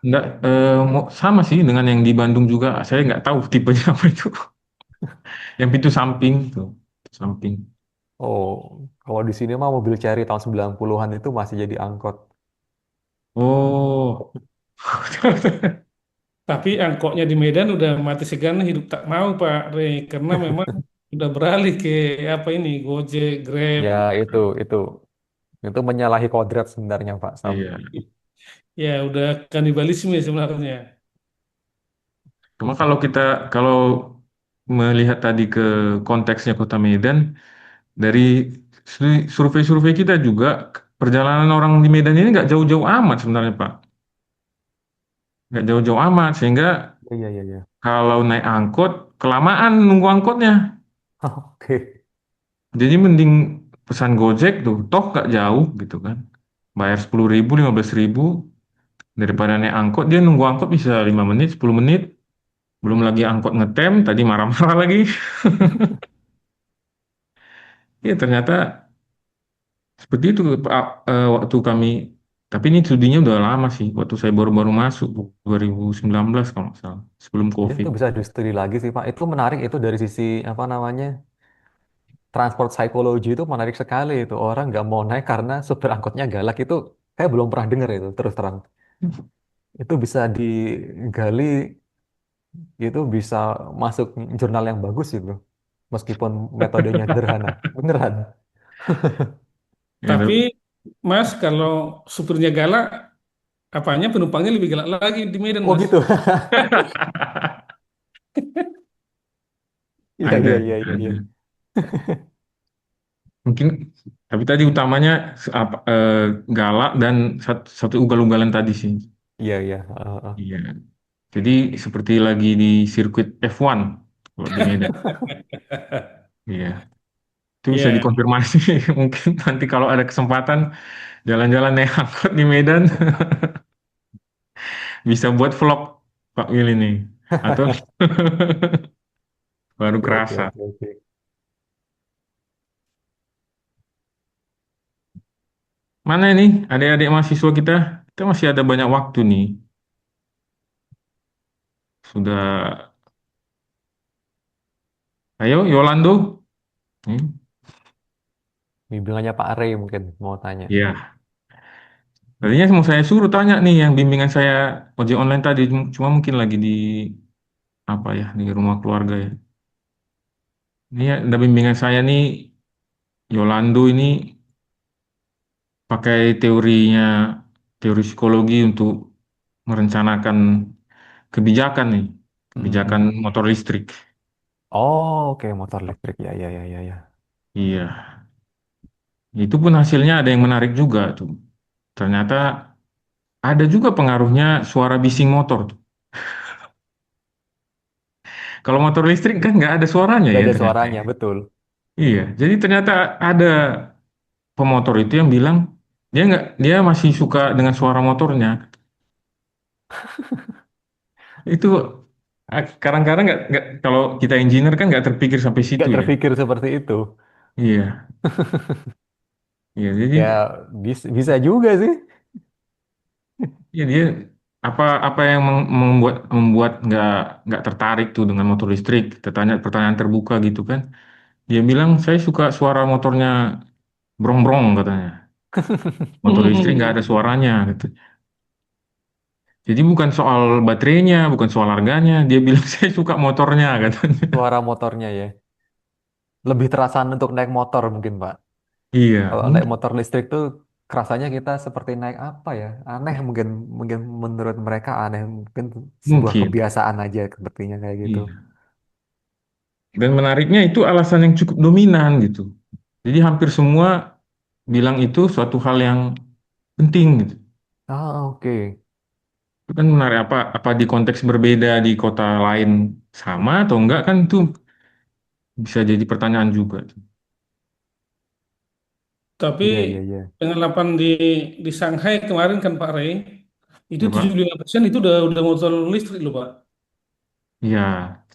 Enggak, sama sih dengan yang di Bandung juga. Saya nggak tahu tipenya apa itu. Yang pintu samping tuh, samping. Oh, kalau di sini mah mobil Cherry tahun 90-an itu masih jadi angkot. Oh, Tapi angkotnya di Medan udah mati segana hidup tak mau Pak Rey karena memang udah beralih ke apa ini Gojek, Grab. Ya, itu menyalahi kodrat sebenarnya, Pak Sam. iya. Ya udah kanibalisme sebenarnya. Cuma kalau melihat tadi ke konteksnya Kota Medan, dari survei-survei kita juga perjalanan orang di Medan ini nggak jauh-jauh amat sebenarnya Pak. Nggak jauh-jauh amat sehingga Iya, iya, iya. kalau naik angkot kelamaan nunggu angkotnya. Oke. Jadi mending pesan Gojek tuh, toh nggak jauh gitu kan. Bayar 10.000, 15.000 daripada naik angkot dia nunggu angkot bisa 5 menit, 10 menit. Belum lagi angkot ngetem, tadi marah-marah lagi. Ya ternyata seperti itu Pak, waktu kami. Tapi ini studinya udah lama sih, waktu saya baru-baru masuk 2019 kalau nggak salah, sebelum Ya, COVID. itu bisa distudi lagi sih, Pak. Itu menarik itu dari sisi apa namanya? Transport psikologi itu menarik sekali itu. Orang nggak mau naik karena supir angkotnya galak itu saya belum pernah dengar itu terus terang. Itu bisa digali, itu bisa masuk jurnal yang bagus itu. Meskipun metodenya sederhana. Beneran. Ya, Tapi Mas kalau supirnya galak, apanya penumpangnya lebih galak lagi di Medan Oh Mas. gitu. Iya, ada, iya, iya, iya, iya. ada. Mungkin, tapi tadi utamanya galak dan satu ugal-ugalan tadi sih. Iya, iya. Iya. Jadi seperti lagi di sirkuit F1 kalau di Medan. Iya. Itu bisa Ya, dikonfirmasi. Mungkin nanti kalau ada kesempatan jalan-jalan naik angkot di Medan bisa buat vlog Pak Will ini. Atau baru Oke, oke, kerasa. oke, oke. Mana ini adik-adik mahasiswa kita? Kita masih ada banyak waktu nih. Sudah, ayo Yolando. Hmm, Bimbingannya Pak Ray mungkin mau tanya. iya. Tadinya mau saya suruh tanya nih yang bimbingan saya ojek online tadi, cuma mungkin lagi di apa ya di rumah keluarga ya. Ini ya, ada bimbingan saya nih Yolando ini pakai teori psikologi untuk merencanakan kebijakan nih, Mm, kebijakan mm. motor listrik. Oh, oke, motor listrik. Ya, ya, ya, ya, ya. Iya, itu pun hasilnya ada yang menarik juga tuh. Ternyata ada juga pengaruhnya suara bising motor tuh. Kalau motor listrik kan nggak ada suaranya Gak ya ada ternyata. suaranya, betul. Iya, jadi ternyata ada pemotor itu yang bilang dia masih suka dengan suara motornya. Itu kadang-kadang nggak kalau kita engineer kan nggak terpikir sampai situ Gak ya. terpikir seperti itu. Iya, iya. Jadi Ya bisa juga sih. ya dia apa apa yang membuat membuat nggak tertarik tuh dengan motor listrik. Kita tanya pertanyaan terbuka gitu kan. Dia bilang saya suka suara motornya brong-brong katanya. Motor listrik nggak ada suaranya gitu. Jadi bukan soal baterainya, bukan soal harganya. Dia bilang saya suka motornya katanya. Suara motornya ya. Lebih terasa untuk naik motor mungkin, Pak. Iya, Kalau naik mungkin, motor listrik tuh kerasanya kita seperti naik apa ya? Aneh mungkin mungkin menurut mereka aneh mungkin sebuah mungkin. kebiasaan aja sepertinya kayak gitu. Iya. Dan menariknya itu alasan yang cukup dominan gitu. Jadi hampir semua bilang itu suatu hal yang penting gitu. Ah, oke. Itu kan menarik apa di konteks berbeda di kota lain sama atau enggak kan itu bisa jadi pertanyaan juga tuh. Tapi Iya, iya, iya. pengalaman di Shanghai kemarin kan Pak Rey, itu Ya Pak? 75% itu udah motor listrik loh Pak. Ya,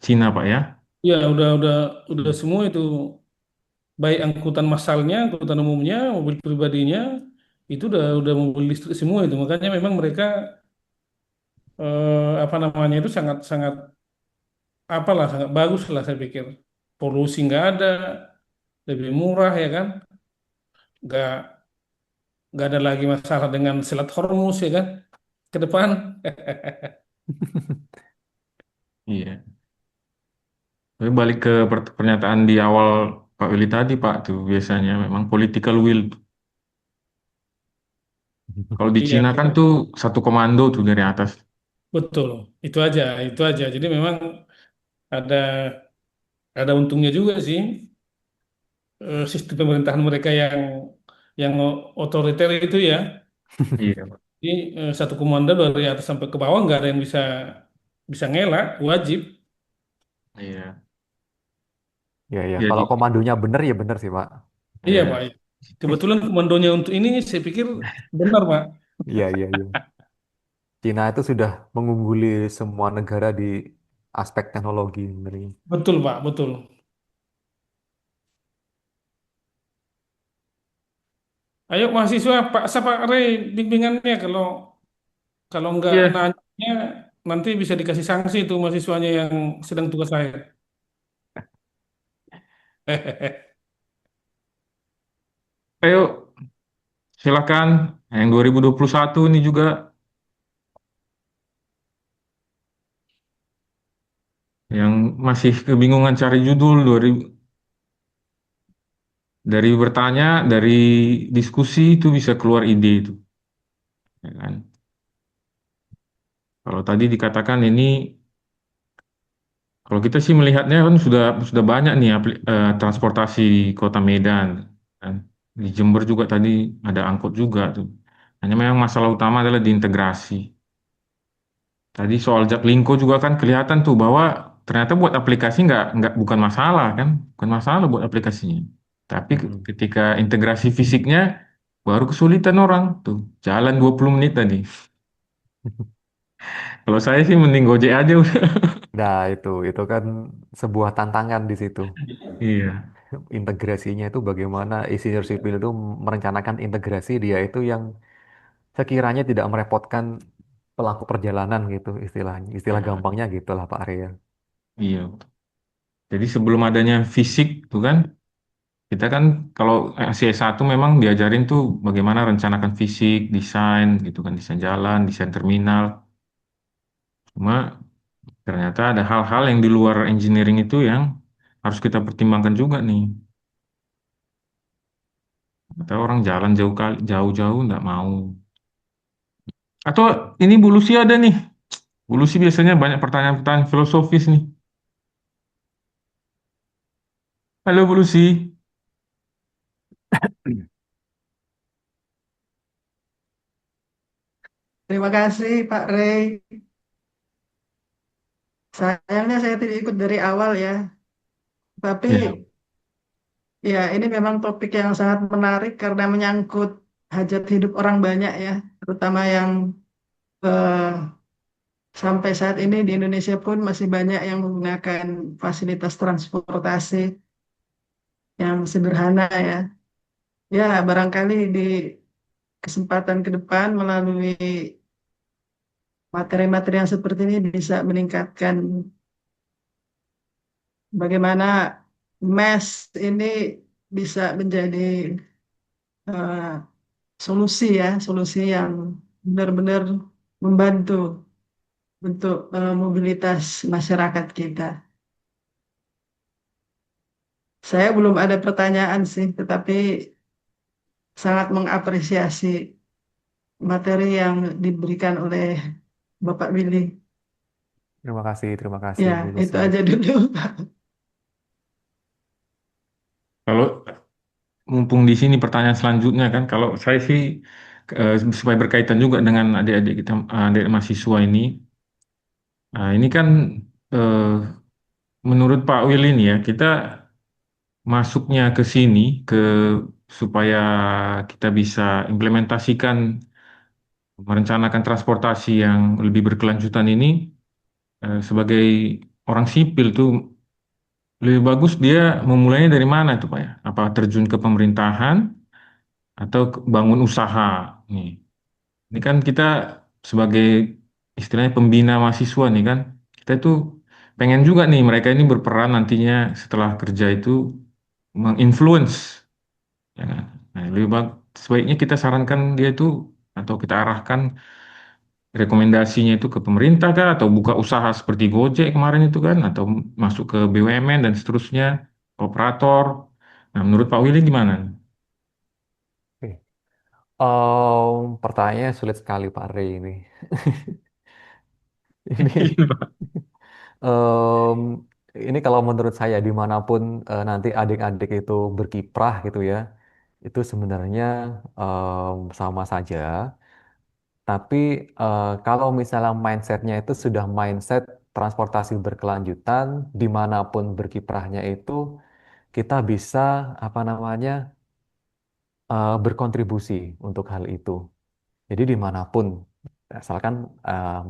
Cina Pak ya. Ya udah semua itu baik angkutan massalnya, angkutan umumnya, mobil pribadinya itu udah mobil listrik semua itu. Makanya memang mereka apa namanya itu sangat sangat apalah sangat bagus lah saya pikir. Polusi nggak ada, lebih murah ya kan, nggak nggak ada lagi masalah dengan Selat Hormuz ya kan ke depan. Iya. Tapi balik ke pernyataan di awal Pak Willy tadi Pak tuh biasanya memang political will. Kalau di Iya Cina kan tuh satu komando tuh dari atas. betul, itu aja. Jadi memang ada ada untungnya juga sih sistem pemerintahan mereka yang otoriter itu ya. Iya, Pak. Jadi satu komando dari atas sampai ke bawah nggak ada yang bisa bisa ngelak, wajib. Iya. Iya, iya. Kalau Jadi, komandonya bener ya bener sih, Pak. Iya iya. Pak. Kebetulan komandonya untuk ini saya pikir benar Pak. Iya, iya, iya. Cina itu sudah mengungguli semua negara di aspek teknologi sebenarnya. Betul Pak, betul. Ayo mahasiswa Pak siapa Rey bimbingannya kalau kalau nggak Iya. nanya nanti bisa dikasih sanksi itu mahasiswanya yang sedang tugas akhir. Ayo, silakan. Yang 2021 ini juga yang masih kebingungan cari judul dari bertanya, dari diskusi itu bisa keluar ide itu, ya kan? Kalau tadi dikatakan ini, kalau kita sih melihatnya kan sudah banyak nih transportasi Kota Medan, kan? Di Jember juga tadi ada angkot juga tuh. Hanya memang masalah utama adalah di integrasi. Tadi soal Jaklingko juga kan kelihatan tuh bahwa ternyata buat aplikasi nggak bukan masalah kan, bukan masalah buat aplikasinya. Tapi Mm-mm. ketika integrasi fisiknya baru kesulitan orang tuh. Jalan 20 menit tadi. Kalau saya sih mending Gojek aja udah. Nah, itu kan sebuah tantangan di situ. Iya, Integrasinya itu bagaimana insinyur sipil itu merencanakan integrasi dia itu yang sekiranya tidak merepotkan pelaku perjalanan gitu istilahnya. Istilah iya, gampangnya gitulah Pak Arya. iya. Jadi sebelum adanya fisik tuh kan, kita kan kalau CS1 memang diajarin tuh bagaimana rencanakan fisik, desain gitu kan, desain jalan, desain terminal. Cuma ternyata ada hal-hal yang di luar engineering itu yang harus kita pertimbangkan juga nih. Atau orang jalan jauh kali, jauh-jauh nggak mau. Atau ini Bu Lucy ada nih. Bu Lucy biasanya banyak pertanyaan-pertanyaan filosofis nih. Halo Bu Lucy. Terima Terima kasih Pak Rey. Sayangnya saya tidak ikut dari awal ya. Tapi Ya, ya ini memang topik yang sangat menarik karena menyangkut hajat hidup orang banyak ya. Terutama yang eh, sampai saat ini di Indonesia pun masih banyak yang menggunakan fasilitas transportasi yang sederhana ya. Ya, barangkali di kesempatan ke depan melalui materi-materi yang seperti ini bisa meningkatkan bagaimana MES ini bisa menjadi eh, solusi ya, solusi yang benar-benar membantu untuk mobilitas masyarakat kita. Saya belum ada pertanyaan sih, tetapi sangat mengapresiasi materi yang diberikan oleh Bapak Willy. Terima kasih Ya, Bu itu Lucy. aja dulu. kalau mumpung di sini pertanyaan selanjutnya kan, kalau saya sih supaya berkaitan juga dengan adik-adik kita, adik mahasiswa ini, ini kan eh, menurut Pak Will ini ya, kita masuknya ke sini supaya kita bisa implementasikan merencanakan transportasi yang lebih berkelanjutan ini sebagai orang sipil tuh lebih bagus dia memulainya dari mana tuh Pak ya? Apa terjun ke pemerintahan atau bangun usaha nih? Ini kan kita sebagai istilahnya pembina mahasiswa nih kan, kita tuh pengen juga nih mereka ini berperan nantinya setelah kerja itu menginfluence, ya kan? Nah, sebaiknya kita sarankan dia itu atau kita arahkan rekomendasinya itu ke pemerintah kah atau buka usaha seperti Gojek kemarin itu kan atau masuk ke BUMN dan seterusnya, operator. Nah, menurut Pak Willy gimana? Oke. Pertanyaannya sulit sekali Pak Rey ini. Ini Iya, Pak. em, ini kalau menurut saya dimanapun nanti adik-adik itu berkiprah gitu ya, itu sebenarnya sama saja. Tapi kalau misalnya mindsetnya itu sudah mindset transportasi berkelanjutan, dimanapun berkiprahnya itu kita bisa apa namanya berkontribusi untuk hal itu. Jadi dimanapun, asalkan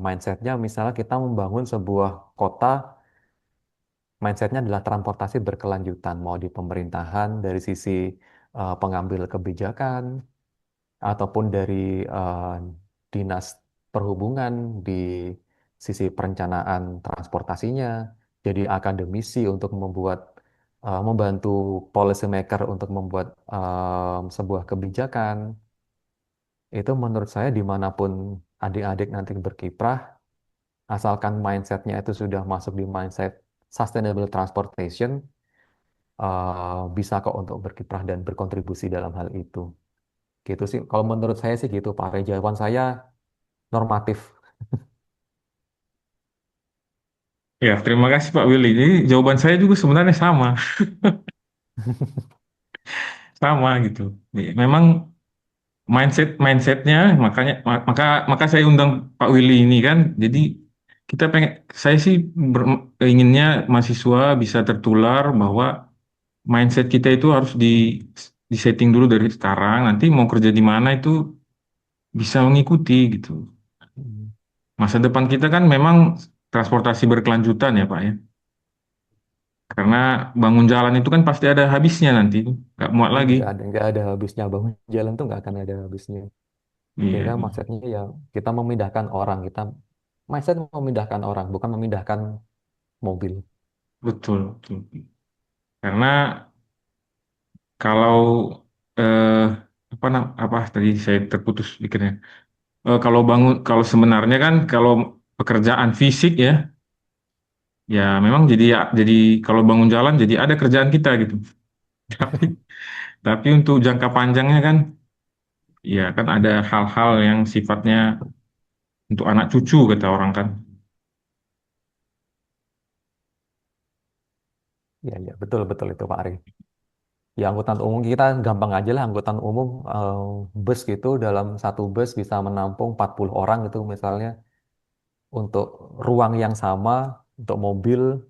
mindsetnya misalnya kita membangun sebuah kota, mindsetnya adalah transportasi berkelanjutan, mau di pemerintahan dari sisi pengambil kebijakan, ataupun dari eh, dinas perhubungan di sisi perencanaan transportasinya, jadi akademisi untuk membantu policy maker untuk membuat sebuah kebijakan. Itu menurut saya dimanapun adik-adik nanti berkiprah, asalkan mindsetnya itu sudah masuk di mindset sustainable transportation, bisa kok untuk berkiprah dan berkontribusi dalam hal itu. Gitu sih. Kalau menurut saya sih gitu, Pak Rey. Jawaban saya normatif. Ya, terima kasih Pak Willy. Jadi jawaban saya juga sebenarnya sama, sama gitu. Memang mindsetnya makanya maka maka saya undang Pak Willy ini kan. Jadi kita pengen saya sih inginnya mahasiswa bisa tertular bahwa mindset kita itu harus di setting dulu dari sekarang. Nanti mau kerja di mana itu bisa mengikuti gitu. Hmm. Masa depan kita kan memang transportasi berkelanjutan ya Pak ya. Karena bangun jalan itu kan pasti ada habisnya nanti, nggak muat lagi. Nggak ada habisnya bangun jalan tuh nggak akan ada habisnya. Iya, Kita iya. maksudnya ya kita memindahkan orang, kita mindset memindahkan orang, bukan memindahkan mobil. Betul, betul. Karena kalau eh, apa tadi saya terputus pikirnya. Kalau sebenarnya kan kalau pekerjaan fisik ya, ya memang jadi kalau bangun jalan jadi ada kerjaan kita gitu. Tapi tapi untuk jangka panjangnya kan, ya kan ada hal-hal yang sifatnya untuk anak cucu kata orang kan. Ya, ya, betul betul itu Pak Ari. Ya angkutan umum kita gampang aja lah, angkutan umum bus gitu, dalam satu bus bisa menampung 40 orang itu misalnya. Untuk ruang yang sama, untuk mobil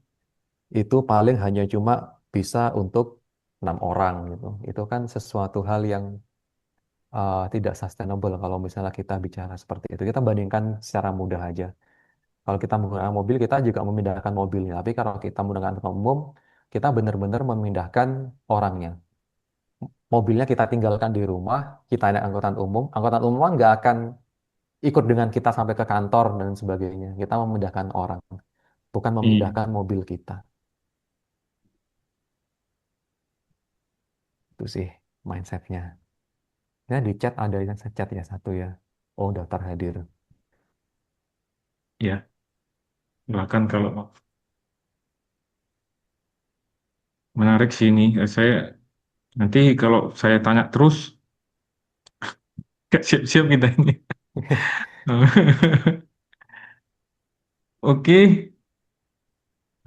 itu paling hanya cuma bisa untuk 6 orang gitu. Itu kan sesuatu hal yang tidak sustainable kalau misalnya kita bicara seperti itu. Kita bandingkan secara mudah aja. Kalau kita menggunakan mobil, kita juga memindahkan mobilnya. Tapi kalau kita menggunakan angkutan umum, kita benar-benar memindahkan orangnya. Mobilnya kita tinggalkan di rumah, kita naik angkutan umum. Angkutan umum kan nggak akan ikut dengan kita sampai ke kantor dan sebagainya. Kita memindahkan orang, bukan Iya, memindahkan mobil kita. Itu sih mindsetnya. Ya di chat ada yang chat ya satu ya. Oh daftar hadir. ya. Silakan kalau menarik sih ini. Saya nanti kalau saya tanya terus, gak siap-siap kita ini. Oke,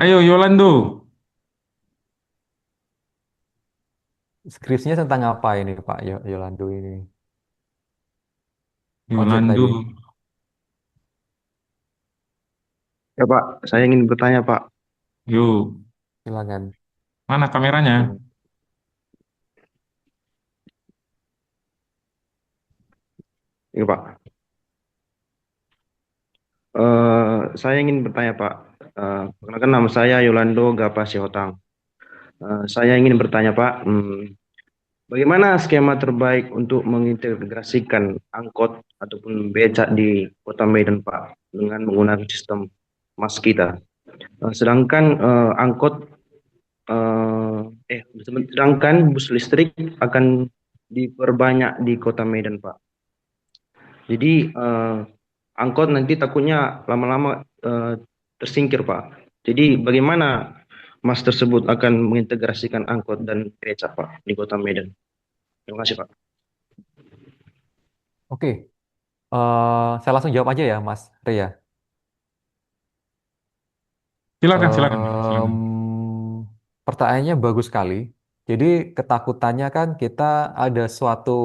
ayo Yolando. Skripsinya tentang apa ini Pak Yolando ini? Ojek Yolando, tadi. Ya Pak, saya ingin bertanya Pak. yuk. Silakan. Mana kameranya? Ini Pak, saya ingin bertanya Pak. Perkenalkan nama saya Yolando Gapa Sihotang. Saya ingin bertanya Pak, bagaimana skema terbaik untuk mengintegrasikan angkot ataupun becak di Kota Medan Pak dengan menggunakan sistem mas kita. Sedangkan sedangkan bus listrik akan diperbanyak di Kota Medan Pak. Jadi angkot nanti takutnya lama-lama tersingkir Pak. Jadi bagaimana Mas tersebut akan mengintegrasikan angkot dan becak Pak di Kota Medan? Terima kasih Pak. Oke. Saya langsung jawab aja ya Mas Ria. Silakan, silakan, silakan. Em, Pertanyaannya bagus sekali. Jadi ketakutannya kan kita ada suatu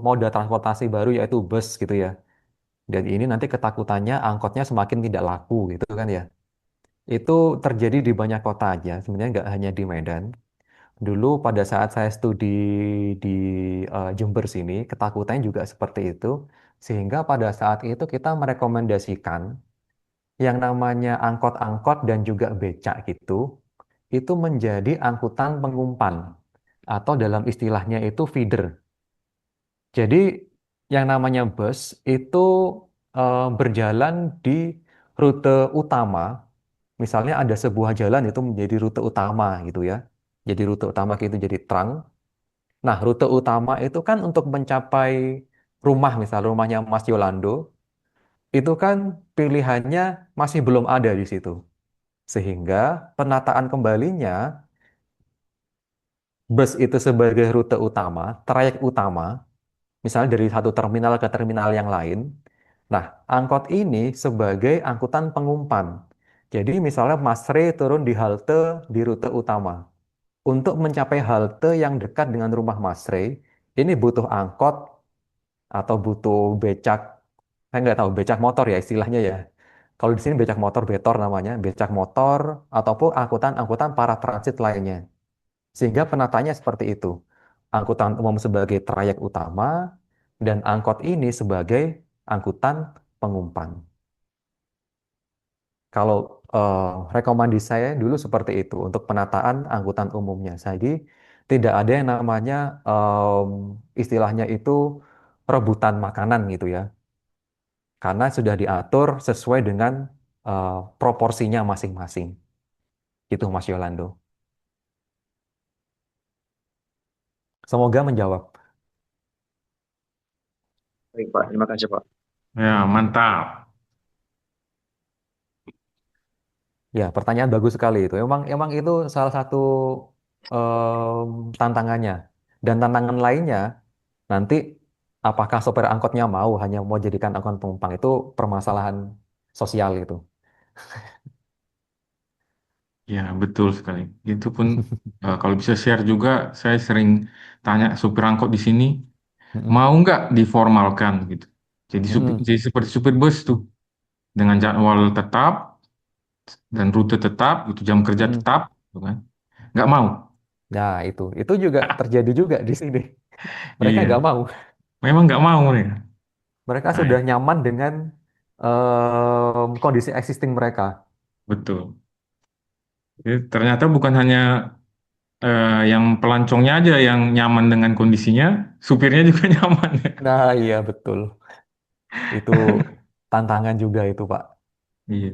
moda transportasi baru yaitu bus gitu ya. Dan ini nanti ketakutannya angkotnya semakin tidak laku gitu kan ya. Itu terjadi di banyak kota aja, sebenarnya nggak hanya di Medan. Dulu pada saat saya studi di Jember sini, ketakutannya juga seperti itu. Sehingga pada saat itu kita merekomendasikan yang namanya angkot-angkot dan juga becak gitu, itu menjadi angkutan pengumpan. Atau dalam istilahnya itu feeder. Jadi yang namanya bus itu berjalan di rute utama. Misalnya ada sebuah jalan itu menjadi rute utama gitu ya. Jadi rute utama itu jadi trunk. Nah, rute utama itu kan untuk mencapai rumah, misal rumahnya Mas Yolando, itu kan pilihannya masih belum ada di situ. Sehingga penataan kembalinya bus itu sebagai rute utama, trayek utama, misalnya dari satu terminal ke terminal yang lain. Nah, angkot ini sebagai angkutan pengumpan. Jadi misalnya Mas Re turun di halte di rute utama. Untuk mencapai halte yang dekat dengan rumah Mas Re, ini butuh angkot atau butuh becak. Saya nggak tahu becak motor ya istilahnya ya. Kalau di sini becak motor betor namanya, becak motor ataupun angkutan-angkutan para transit lainnya. Sehingga penataannya seperti itu. Angkutan umum sebagai trayek utama dan angkot ini sebagai angkutan pengumpan. Kalau eh, rekomendasi saya dulu seperti itu untuk penataan angkutan umumnya. Jadi tidak ada yang namanya istilahnya itu rebutan makanan gitu ya. Karena sudah diatur sesuai dengan proporsinya masing-masing. Itu Mas Yolando. Semoga menjawab. Baik Pak, terima kasih Pak. Ya, mantap. Ya, pertanyaan bagus sekali itu. Emang itu salah satu tantangannya. Dan tantangan lainnya nanti apakah sopir angkotnya mau hanya mau jadikan angkot penumpang itu permasalahan sosial itu. Ya, betul sekali. Itu pun kalau bisa share juga, saya sering tanya supir angkot di sini, Mm-mm. mau nggak diformalkan gitu. Mm-mm. Jadi seperti supir bus tuh, dengan jadwal tetap dan rute tetap, itu jam kerja Mm-mm. tetap, gitu kan. Nggak mau. Nah, itu juga terjadi juga di sini. Mereka Iya, nggak mau. memang nggak mau mereka. Mereka Nah, sudah nyaman dengan kondisi existing mereka. betul. Jadi, ternyata bukan hanya yang pelancongnya aja yang nyaman dengan kondisinya, supirnya juga nyaman. Nah, iya betul. Itu tantangan juga itu, Pak. Iya.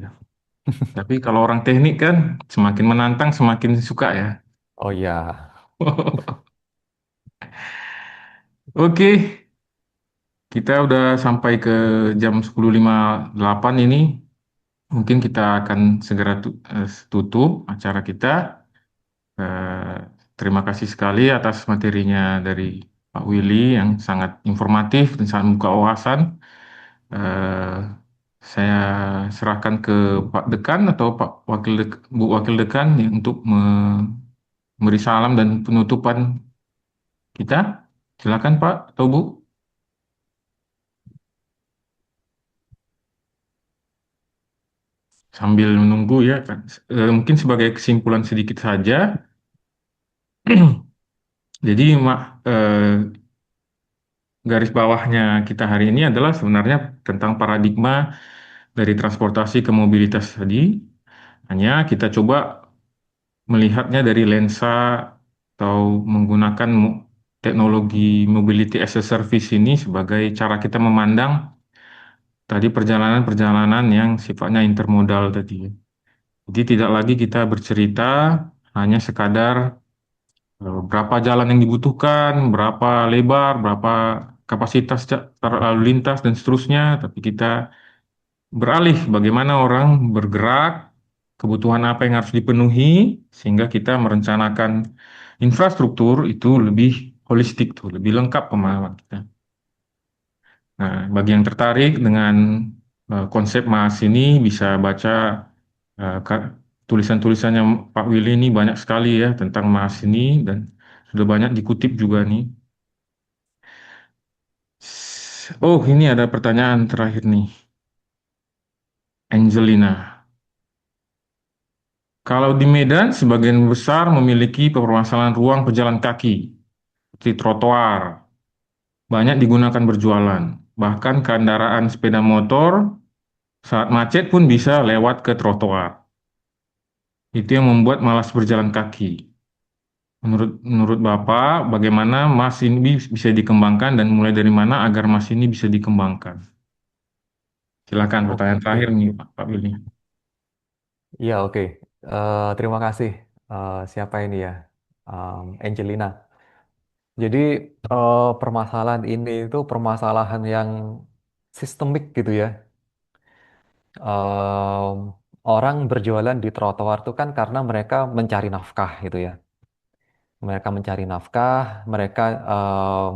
Tapi kalau orang teknik kan semakin menantang semakin suka ya. Oh iya. Oke, kita udah sampai ke jam 10.58 ini. Mungkin kita akan segera tutup acara kita. Eh, Terima kasih sekali atas materinya dari Pak Willy yang sangat informatif dan sangat membuka wawasan. Eh, saya serahkan ke Pak Dekan atau Bu Wakil Dekan ya, untuk memberi salam dan penutupan kita. Silakan Pak atau Bu. Sambil menunggu ya kan. Mungkin sebagai kesimpulan sedikit saja. Jadi garis bawahnya kita hari ini adalah sebenarnya tentang paradigma dari transportasi ke mobilitas tadi. Hanya kita coba melihatnya dari lensa atau menggunakan teknologi mobility as a service ini sebagai cara kita memandang tadi perjalanan-perjalanan yang sifatnya intermodal tadi. Jadi tidak lagi kita bercerita hanya sekadar berapa jalan yang dibutuhkan, berapa lebar, berapa kapasitas lalu lintas dan seterusnya, tapi kita beralih bagaimana orang bergerak, kebutuhan apa yang harus dipenuhi, sehingga kita merencanakan infrastruktur itu lebih holistik tuh, lebih lengkap pemahaman kita. Nah, bagi yang tertarik dengan konsep Mas ini bisa baca eh, ka- tulisan-tulisannya Pak Willy ini banyak sekali ya tentang Mas ini dan sudah banyak dikutip juga nih. Oh, ini ada pertanyaan terakhir nih. Angelina. Kalau di Medan, sebagian besar memiliki permasalahan ruang pejalan kaki, seperti trotoar, banyak digunakan berjualan. Bahkan kendaraan sepeda motor saat macet pun bisa lewat ke trotoar. Itu yang membuat malas berjalan kaki. Menurut Bapak, bagaimana Mas ini bisa dikembangkan dan mulai dari mana agar Mas ini bisa dikembangkan? Silakan Oke, pertanyaan terakhir oke. nih Pak Willy. Iya, oke. Terima kasih. Siapa ini ya? Angelina. Jadi, permasalahan ini itu permasalahan yang sistemik gitu ya. Em, Orang berjualan di trotoar itu kan karena mereka mencari nafkah gitu ya. Mereka mencari nafkah, mereka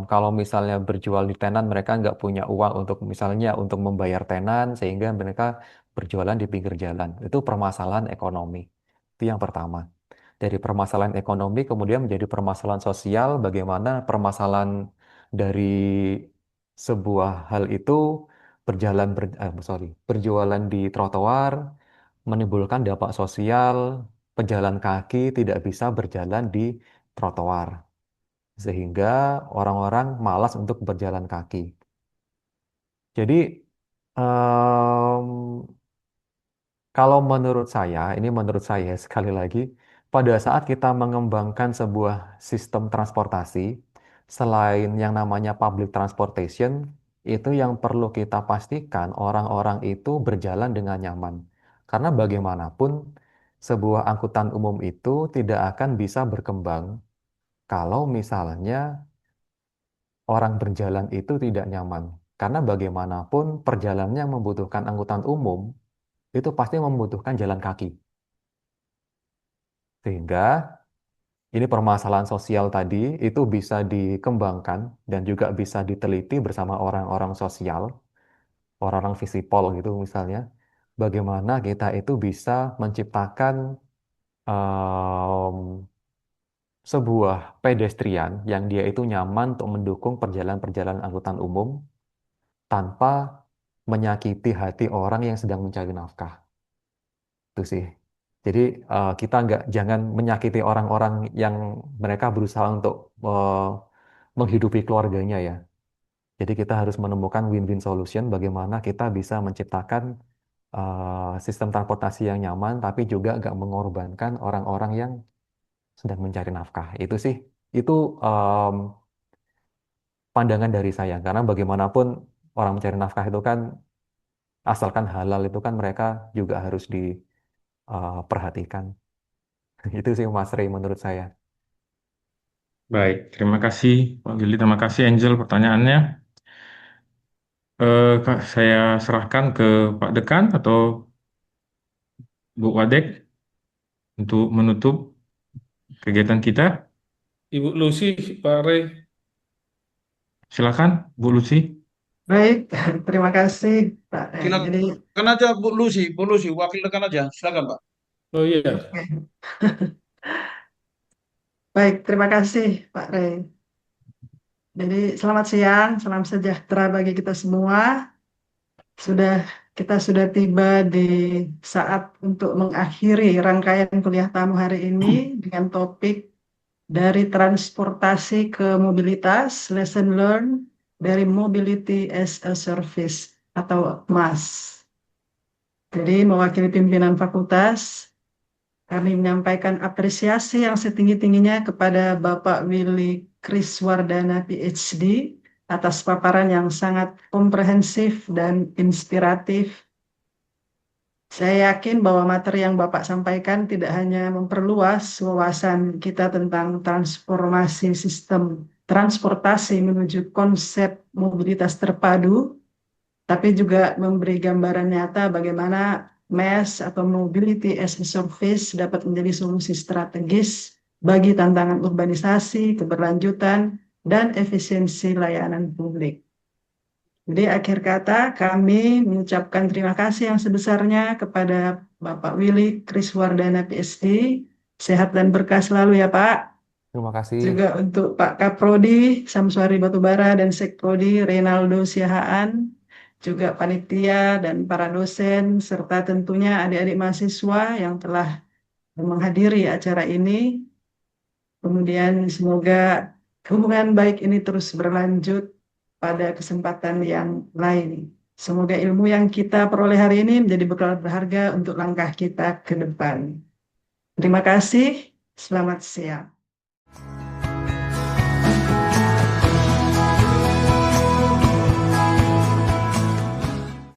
kalau misalnya berjual di tenan, mereka nggak punya uang untuk misalnya untuk membayar tenan, sehingga mereka berjualan di pinggir jalan. Itu permasalahan ekonomi. Itu yang pertama. Dari permasalahan ekonomi kemudian menjadi permasalahan sosial, bagaimana permasalahan dari sebuah hal itu berjualan di trotoar menimbulkan dampak sosial, pejalan kaki tidak bisa berjalan di trotoar, sehingga orang-orang malas untuk berjalan kaki. Jadi, em, kalau menurut saya sekali lagi, pada saat kita mengembangkan sebuah sistem transportasi, selain yang namanya public transportation, itu yang perlu kita pastikan orang-orang itu berjalan dengan nyaman. Karena bagaimanapun, sebuah angkutan umum itu tidak akan bisa berkembang kalau misalnya orang berjalan itu tidak nyaman. Karena bagaimanapun perjalanannya yang membutuhkan angkutan umum, itu pasti membutuhkan jalan kaki. Sehingga ini permasalahan sosial tadi itu bisa dikembangkan dan juga bisa diteliti bersama orang-orang sosial, orang-orang visipol gitu misalnya. Bagaimana kita itu bisa menciptakan em, sebuah pedestrian yang dia itu nyaman untuk mendukung perjalanan-perjalanan angkutan umum tanpa menyakiti hati orang yang sedang mencari nafkah. Itu sih. Jadi kita jangan menyakiti orang-orang yang mereka berusaha untuk menghidupi keluarganya ya. Jadi kita harus menemukan win-win solution bagaimana kita bisa menciptakan sistem transportasi yang nyaman tapi juga nggak mengorbankan orang-orang yang sedang mencari nafkah. Itu sih, itu pandangan dari saya. Karena bagaimanapun orang mencari nafkah itu kan asalkan halal itu kan mereka juga harus diperhatikan. Itu sih Mas Rey menurut saya. Baik, terima kasih Pak Gili, terima kasih Angel pertanyaannya. Kak, saya serahkan ke Pak Dekan atau Bu Wadek untuk menutup kegiatan kita. Ibu Lucy, Pak Rey. Silakan, Bu Lucy. Baik, terima kasih Pak Rey. Jadi, Silakan aja Bu Lucy, wakil rekan aja. Silakan Pak. Oh iya, oke. Baik, terima kasih Pak Rey. Jadi, selamat siang, salam sejahtera bagi kita semua. Kita sudah tiba di saat untuk mengakhiri rangkaian kuliah tamu hari ini dengan topik dari transportasi ke mobilitas, lesson learned dari Mobility as a Service atau MAS. Jadi mewakili pimpinan fakultas, kami menyampaikan apresiasi yang setinggi-tingginya kepada Bapak Willy Kriswardana PhD atas paparan yang sangat komprehensif dan inspiratif. Saya yakin bahwa materi yang Bapak sampaikan tidak hanya memperluas wawasan kita tentang transformasi sistem transportasi menuju konsep mobilitas terpadu, tapi juga memberi gambaran nyata bagaimana MES atau Mobility as a Service dapat menjadi solusi strategis bagi tantangan urbanisasi, keberlanjutan, dan efisiensi layanan publik. Jadi akhir kata kami mengucapkan terima kasih yang sebesarnya kepada Bapak Willy Kriswardana PhD. Sehat dan berkah selalu ya Pak. Terima kasih. Juga untuk Pak Kaprodi Samswari Batubara dan Sekprodi Reynaldo Siahaan, juga panitia dan para dosen, serta tentunya adik-adik mahasiswa yang telah menghadiri acara ini. Kemudian semoga hubungan baik ini terus berlanjut pada kesempatan yang lain. Semoga ilmu yang kita peroleh hari ini menjadi bekal berharga untuk langkah kita ke depan. Terima kasih, selamat siang.